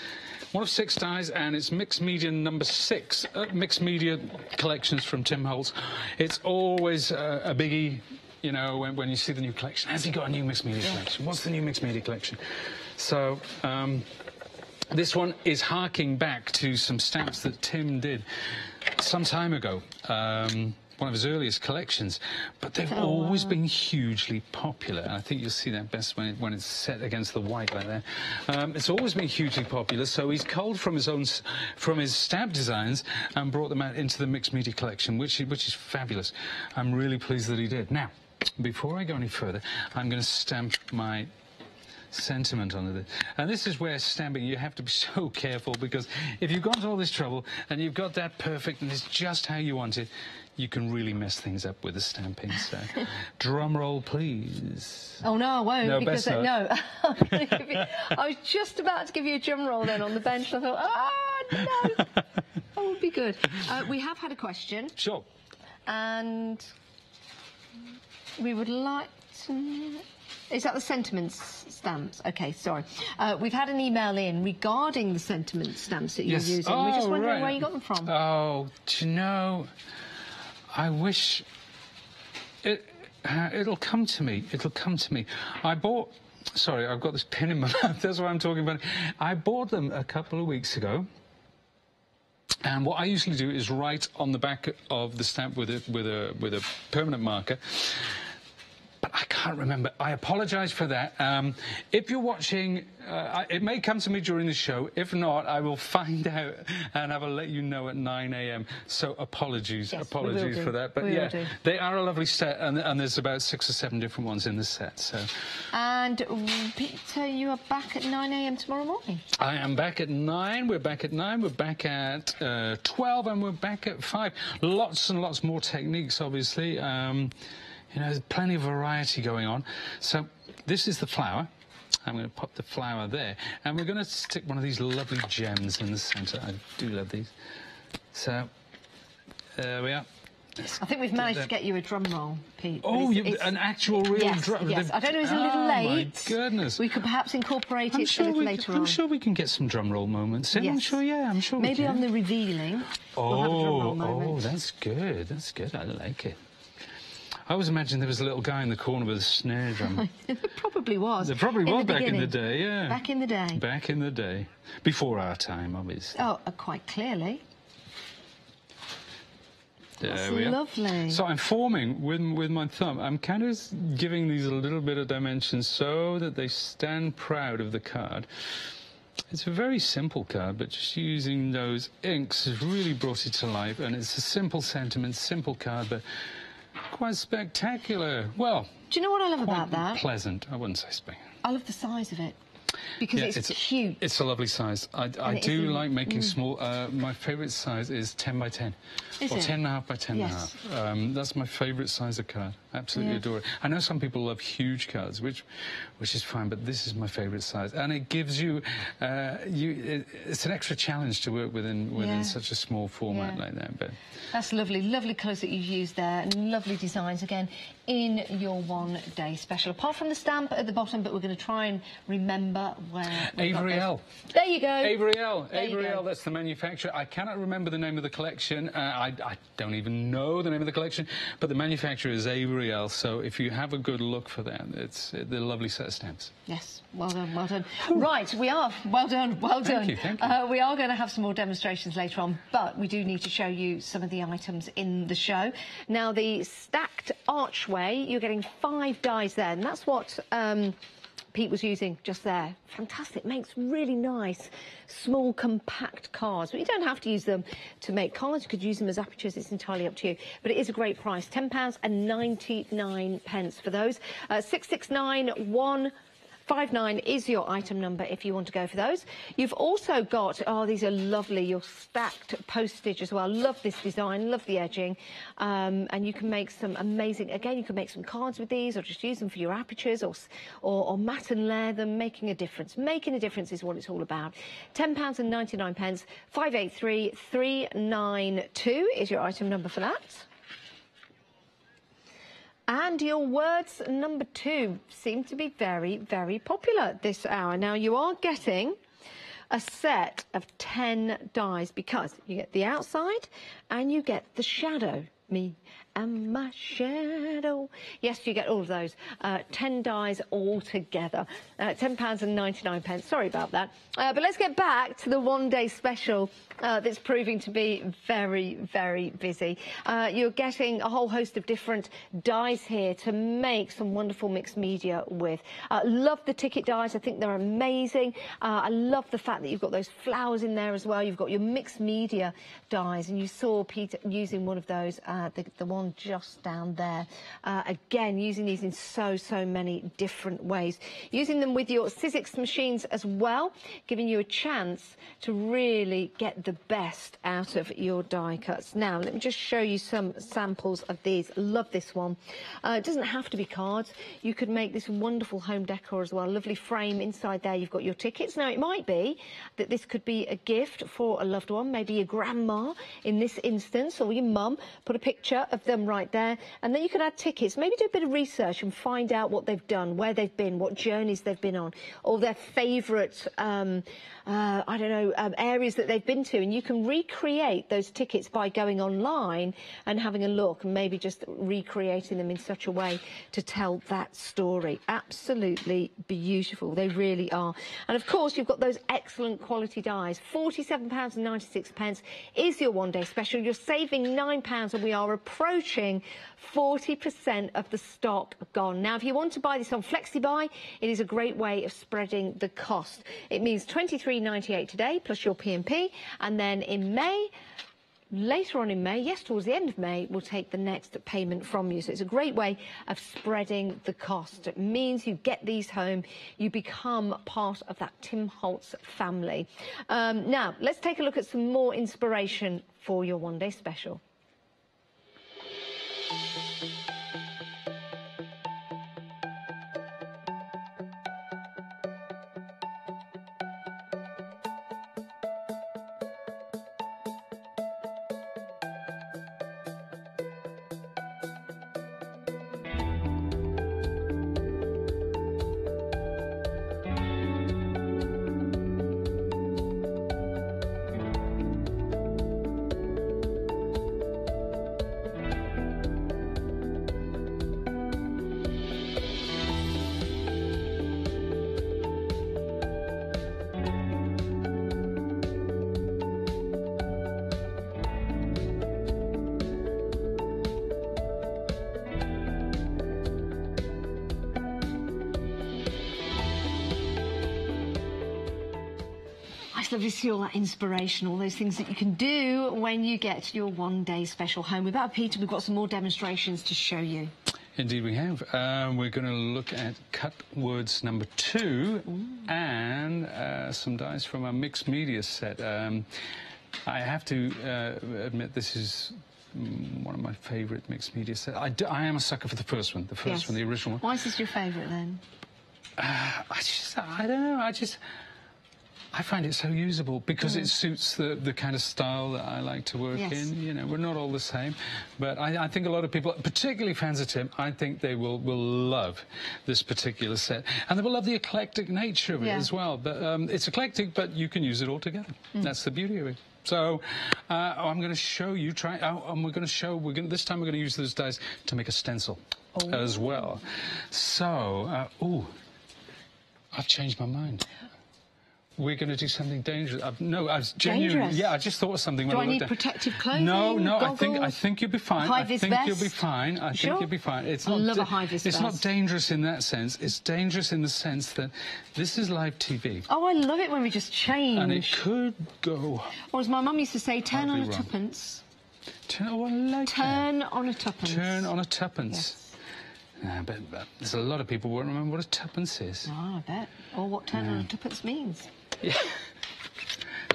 one of 6 dyes, and it's mixed media number 6. Mixed media collections from Tim Holtz. It's always a biggie, you know, when you see the new collection. Has he got a new mixed media collection? What's the new mixed media collection? So this one is harking back to some stamps that Tim did some time ago. One of his earliest collections, but they've always been hugely popular. And I think you'll see that best when it's set against the white like that. It's always been hugely popular, so he's culled from his stamp designs and brought them out into the mixed media collection, which is fabulous. I'm really pleased that he did. Now, before I go any further, I'm going to stamp my sentiment onto this. And this is where stamping, you have to be so careful, because if you've gone to all this trouble and you've got that perfect and it's just how you want it, you can really mess things up with the stamping. So, drum roll, please. Oh, no, I won't. No, because best not. I was just about to give you a drum roll then on the bench, and I thought, no, that would be good. We have had a question. Sure. And we would like to... Is that the sentiments stamps? Okay, sorry. We've had an email in regarding the sentiment stamps that you're using. We're just wondering where you got them from. Oh, do you know, I wish... It'll come to me. It'll come to me. I bought... Sorry, I've got this pin in my mouth. That's what I'm talking about. I bought them a couple of weeks ago. And what I usually do is write on the back of the stamp with a permanent marker. But I can't remember. I apologise for that. If you're watching, it may come to me during the show. If not, I will find out and I will let you know at 9 a.m. So apologies, yes, apologies for that. But yeah, they are a lovely set, and there's about 6 or 7 different ones in the set. So. And Peter, you are back at 9 a.m. tomorrow morning. I am back at 9. We're back at 9. We're back at 12, and we're back at 5. Lots and lots more techniques, obviously. You know, there's plenty of variety going on. So this is the flower. I'm going to pop the flower there. And we're going to stick one of these lovely gems in the centre. I do love these. So there we are. I think we've managed to get you a drum roll, Pete. Oh, an actual real drum? Yes, I don't know, it's a little late. Oh, my goodness. We could perhaps incorporate it a little later on. I'm sure we can get some drum roll moments in. Yes. I'm sure we can. Maybe on the revealing, we'll have a drum roll moment. Oh, that's good. That's good. I like it. I always imagined there was a little guy in the corner with a snare drum. There probably was. There probably was back in the day, yeah. Back in the day. Back in the day. Before our time, obviously. Oh, quite clearly. There we are. Lovely. So I'm forming with my thumb. I'm kind of giving these a little bit of dimension so that they stand proud of the card. It's a very simple card, but just using those inks has really brought it to life. And it's a simple sentiment, simple card, but quite spectacular. Well, do you know what I love about that? Pleasant. I wouldn't say spectacular. I love the size of it. Because it's cute. It's a lovely size. I do like making small. My favourite size is 10 by 10. Is or it? 10.5 by 10.5. That's my favourite size of card. Absolutely adore it. I know some people love huge cards, which is fine, but this is my favourite size. And it gives you, it's an extra challenge to work within such a small format like that. But that's lovely. Lovely colours that you've used there, and lovely designs, again, in your one-day special. Apart from the stamp at the bottom, but we're going to try and remember where Avery L. There you go. Avery L. Avery L. That's the manufacturer. I cannot remember the name of the collection. I don't even know the name of the collection, but the manufacturer is Avery L. So if you have a good look for them, they're a lovely set of stamps. Yes, well done, well done. Right, we are. Well done, well done. Thank you, thank you. We are going to have some more demonstrations later on, but we do need to show you some of the items in the show. Now, the stacked archway, you're getting 5 dies there, and that's what Pete was using just there. Fantastic, makes really nice, small, compact cards. But you don't have to use them to make cards. You could use them as apertures. It's entirely up to you. But it is a great price, £10.99 for those. 669159 is your item number if you want to go for those. You've also got, oh, these are lovely, your stacked postage as well. Love this design, love the edging. And you can make some amazing, again, you can make some cards with these, or just use them for your apertures, or mat and layer them, making a difference. Making a difference is what it's all about. £10.99, 583392 is your item number for that. And your words number 2 seem to be very, very popular this hour. Now, you are getting a set of 10 dies because you get the outside and you get the shadow. Me and my shadow. Yes, you get all of those. 10 dies all together. £10.99. Sorry about that. But let's get back to the one-day special that's proving to be very, very busy. You're getting a whole host of different dies here to make some wonderful mixed media with. Love the ticket dies. I think they're amazing. I love the fact that you've got those flowers in there as well. You've got your mixed media dies, and you saw Peter using one of those, the one just down there. Again, using these in so many different ways. Using them with your Sizzix machines as well, giving you a chance to really get the best out of your die cuts. Now, let me just show you some samples of these. Love this one. It doesn't have to be cards. You could make this wonderful home decor as well. Lovely frame inside there. You've got your tickets. Now, it might be that this could be a gift for a loved one, maybe your grandma in this instance, or your mum. Put a picture of them right there. And then you can add tickets, maybe do a bit of research and find out what they've done, where they've been, what journeys they've been on, or their favourite, I don't know, areas that they've been to. And you can recreate those tickets by going online and having a look and maybe just recreating them in such a way to tell that story. Absolutely beautiful. They really are. And of course, you've got those excellent quality dies. £47.96 is your one-day special. You're saving £9 and we are approaching 40% of the stock gone. Now, if you want to buy this on FlexiBuy, it is a great way of spreading the cost. It means £23.98 today plus your P&P, and then in May, later on in May, yes, towards the end of May, we'll take the next payment from you. So it's a great way of spreading the cost. It means you get these home, you become part of that Tim Holtz family. Now, let's take a look at some more inspiration for your one-day special. It's lovely to see all that inspiration, all those things that you can do when you get your one-day special home. Without Peter, we've got some more demonstrations to show you. Indeed we have. We're going to look at cut words number 2 and some dies from our mixed media set. I have to admit this is one of my favourite mixed media sets. I am a sucker for the first one, the original one. Why is this your favourite then? I don't know, I find it so usable because it suits the kind of style that I like to work in. You know, we're not all the same, but I think a lot of people, particularly fans of Tim, I think they will love this particular set, and they will love the eclectic nature of it as well. But it's eclectic, but you can use it all together. That's the beauty of it. So I'm going to show you. And we're going to show. This time we're going to use those dies to make a stencil as well. So, I've changed my mind. We're going to do something dangerous. No, I was genuinely. Dangerous? Yeah, I just thought of something. Do I need protective clothing? No, goggles? I think you'll be fine. High-vis vest? You'll be fine. I think you'll be fine. It's not. I love a high-vis vest. It's not dangerous in that sense. It's dangerous in the sense that this is live TV. Oh, I love it when we just change. And it could go. Or as my mum used to say, turn on a tuppence. Turn on a tuppence. Turn on a tuppence. Yes. But there's a lot of people who won't remember what a tuppence is. Oh, I bet. Or what turn on a tuppence means. Yeah.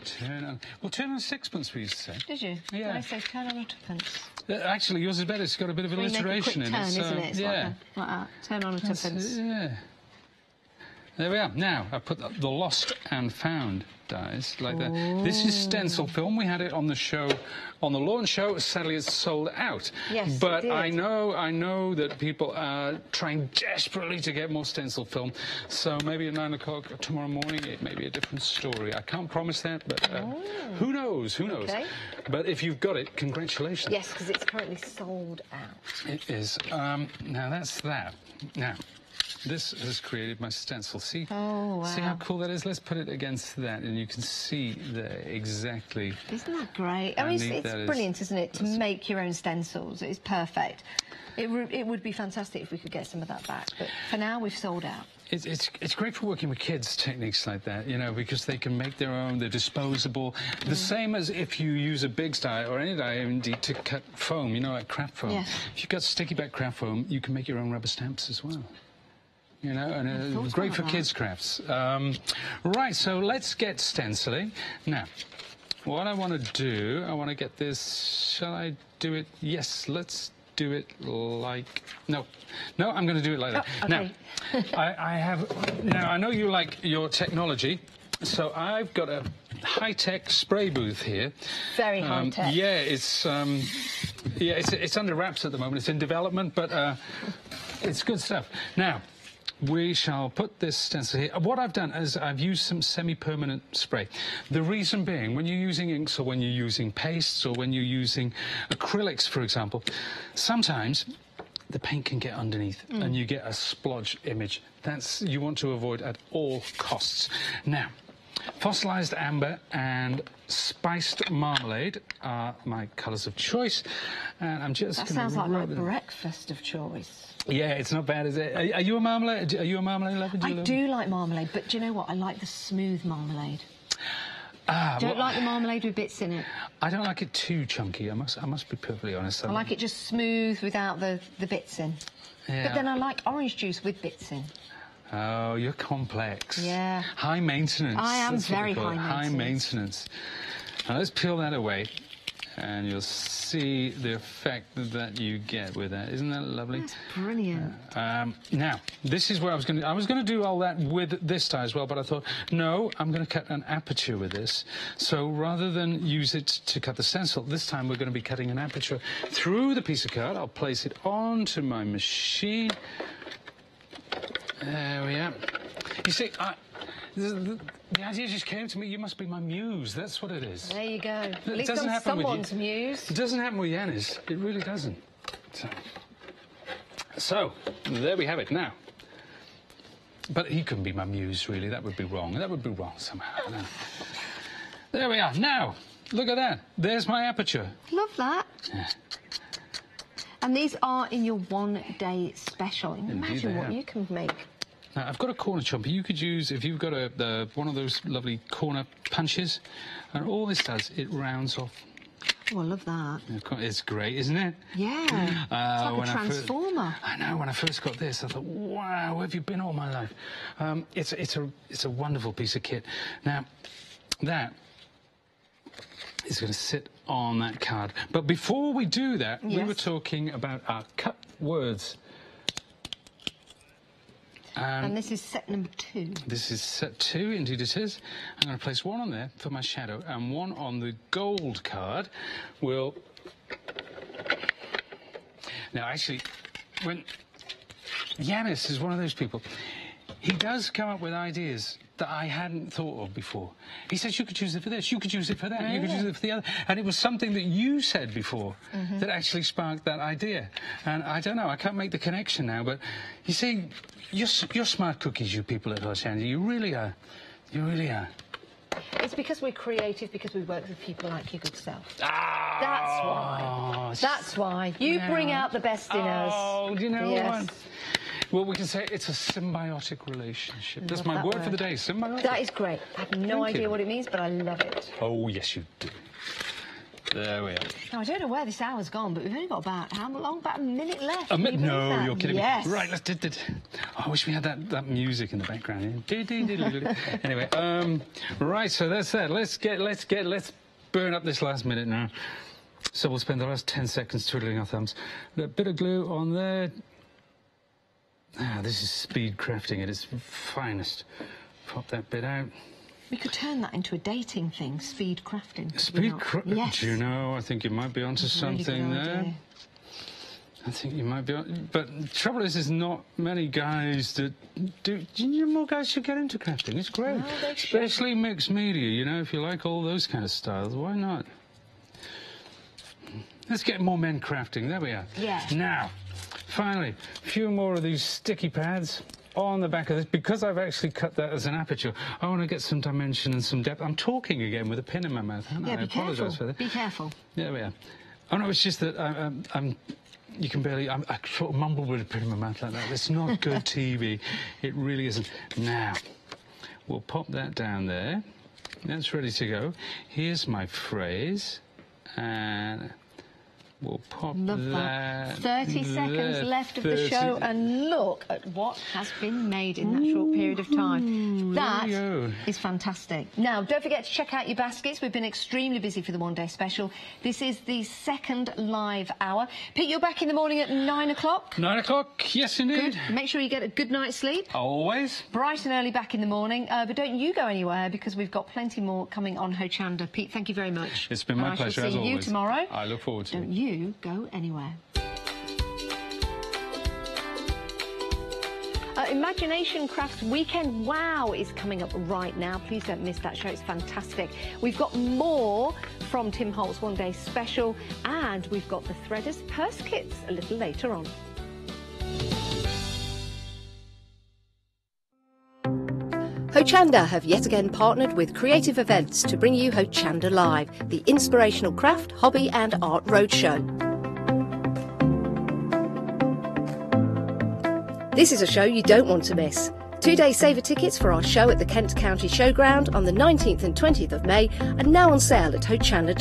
Turn on a sixpence, we used to say. Did you? Yeah. I say turn on a tuppence. Actually, yours is better. It's got a bit of alliteration in it. Isn't it? It's yeah. like that. Turn on a tuppence. Yeah. There we are. Now, I put the lost and found dies like that. This is stencil film. We had it on the show, on the launch show. Sadly, it's sold out. Yes, but it did. I know that people are trying desperately to get more stencil film. So maybe at 9 o'clock tomorrow morning, it may be a different story. I can't promise that, but who knows? Who knows? Okay. But if you've got it, congratulations. Yes, because it's currently sold out. It is. Now that's that. Now. This has created my stencil. See? Oh, wow. See how cool that is? Let's put it against that, and you can see there exactly. Isn't that great? I mean, it's brilliant, isn't it, to make your own stencils? It's perfect. It would be fantastic if we could get some of that back, but for now, we've sold out. It's great for working with kids, techniques like that, you know, because they can make their own, they're disposable. The same as if you use a big die, or any die, indeed, to cut foam, you know, like craft foam. Yes. If you've got sticky back craft foam, you can make your own rubber stamps as well. You know, and great for kids' crafts. Right, so let's get stenciling. Now, what I want to do, I want to get this, shall I do it? Yes, let's do it like, no, I'm going to do it like that. Okay. Now, I have, now I know you like your technology, so I've got a high-tech spray booth here. Very high-tech. Yeah, it's Yeah, it's under wraps at the moment. It's in development, but it's good stuff. Now, we shall put this stencil here. What I've done is I've used some semi-permanent spray. The reason being, when you're using inks or when you're using pastes or when you're using acrylics, for example, sometimes the paint can get underneath and you get a splodge image. You want to avoid at all costs. Now, fossilized amber and spiced marmalade are my colours of choice, and I'm just going to... That sounds like my breakfast of choice. Yeah, it's not bad, is it? Are you a marmalade? Are you a marmalade lover? I do like marmalade, but do you know what? I like the smooth marmalade. Don't like the marmalade with bits in it. I don't like it too chunky. I must be perfectly honest. I like it just smooth without the bits in. Yeah. But then I like orange juice with bits in. Oh, you're complex. Yeah. High maintenance. I am very high maintenance. High maintenance. Now let's peel that away, and you'll see the effect that you get with that. Isn't that lovely? That's brilliant. Now, this is where I was going to do all that with this die as well, but I thought, no, I'm going to cut an aperture with this. So rather than use it to cut the stencil, this time we're going to be cutting an aperture through the piece of card. I'll place it onto my machine. There we are. You see, the idea just came to me. You must be my muse. That's what it is. There you go. At least doesn't I'm happen someone's muse. It doesn't happen with Yanis. It really doesn't. So, there we have it now. But he couldn't be my muse, really. That would be wrong. That would be wrong somehow. No. There we are. Now, look at that. There's my aperture. Love that. Yeah. And these are in your one-day special. Imagine what you can make. Now, I've got a corner chomper. You could use, if you've got one of those lovely corner punches, and all this does, it rounds off. Oh, I love that. It's great, isn't it? Yeah. It's like a transformer. I know. When I first got this, I thought, wow, where have you been all my life? It's a wonderful piece of kit. Now, that is going to sit on that card. But before we do that, we were talking about our cut words. And this is set number 2. This is set 2, indeed it is. I'm going to place one on there for my shadow and one on the gold card. Now, actually, when Yanis is one of those people, he does come up with ideas that I hadn't thought of before. He says, you could use it for this, you could use it for that, you could use it for the other. And it was something that you said before that actually sparked that idea. And I don't know, I can't make the connection now, but you see, you're smart cookies, you people at Hochanda. You really are. You really are. It's because we're creative, because we work with people like your good self. Ah, that's why. That's why. You bring out the best in us. Oh, do you know what? Well, we can say it's a symbiotic relationship. That's my word for the day, symbiotic. That is great. I have no idea what it means, but I love it. Oh, yes, you do. There we are. Now, I don't know where this hour's gone, but we've only got about, how long? About a minute left. A minute? No, you're kidding me. Right, let's do it. Oh, I wish we had that music in the background. Anyway, right, so that's that. Let's burn up this last minute now. So we'll spend the last 10 seconds twiddling our thumbs. A bit of glue on there. Ah, this is speed crafting at its finest. Pop that bit out. We could turn that into a dating thing, speed crafting. Speed crafting? Yes. Do you know, I think you might be onto something there. I think you might be on... But the trouble is, there's not many guys that do... Do you know more guys should get into crafting? It's great. No, especially mixed media, you know, if you like all those kind of styles, why not? Let's get more men crafting. There we are. Yeah. Now, finally, a few more of these sticky pads on the back of this. Because I've actually cut that as an aperture, I want to get some dimension and some depth. I'm talking again with a pin in my mouth, aren't I? Be apologise for that. Be careful. There we are. Oh, no, it's just that you can barely... I sort of mumble with a pin in my mouth like that. It's not good TV. It really isn't. Now, we'll pop that down there. That's ready to go. Here's my phrase. And... we'll pop that. 30 seconds left of the show, and look at what has been made in that short period of time. That is fantastic. Now, don't forget to check out your baskets. We've been extremely busy for the one-day special. This is the second live hour. Pete, you're back in the morning at 9 o'clock? 9 o'clock, yes, indeed. Good. Make sure you get a good night's sleep. Always. Bright and early back in the morning. But don't you go anywhere, because we've got plenty more coming on Hochanda. Pete, thank you very much. It's been my pleasure, as always. I shall see you tomorrow. I look forward to it. Don't you you go anywhere. Imagination Crafts Weekend Wow is coming up right now. Please don't miss that show. It's fantastic. We've got more from Tim Holt's One Day Special, and we've got the Threaders Purse Kits a little later on. Hochanda have yet again partnered with Creative Events to bring you Hochanda Live, the inspirational craft, hobby and art roadshow. This is a show you don't want to miss. 2-day saver tickets for our show at the Kent County Showground on the 19th and 20th of May are now on sale at hochanda.com.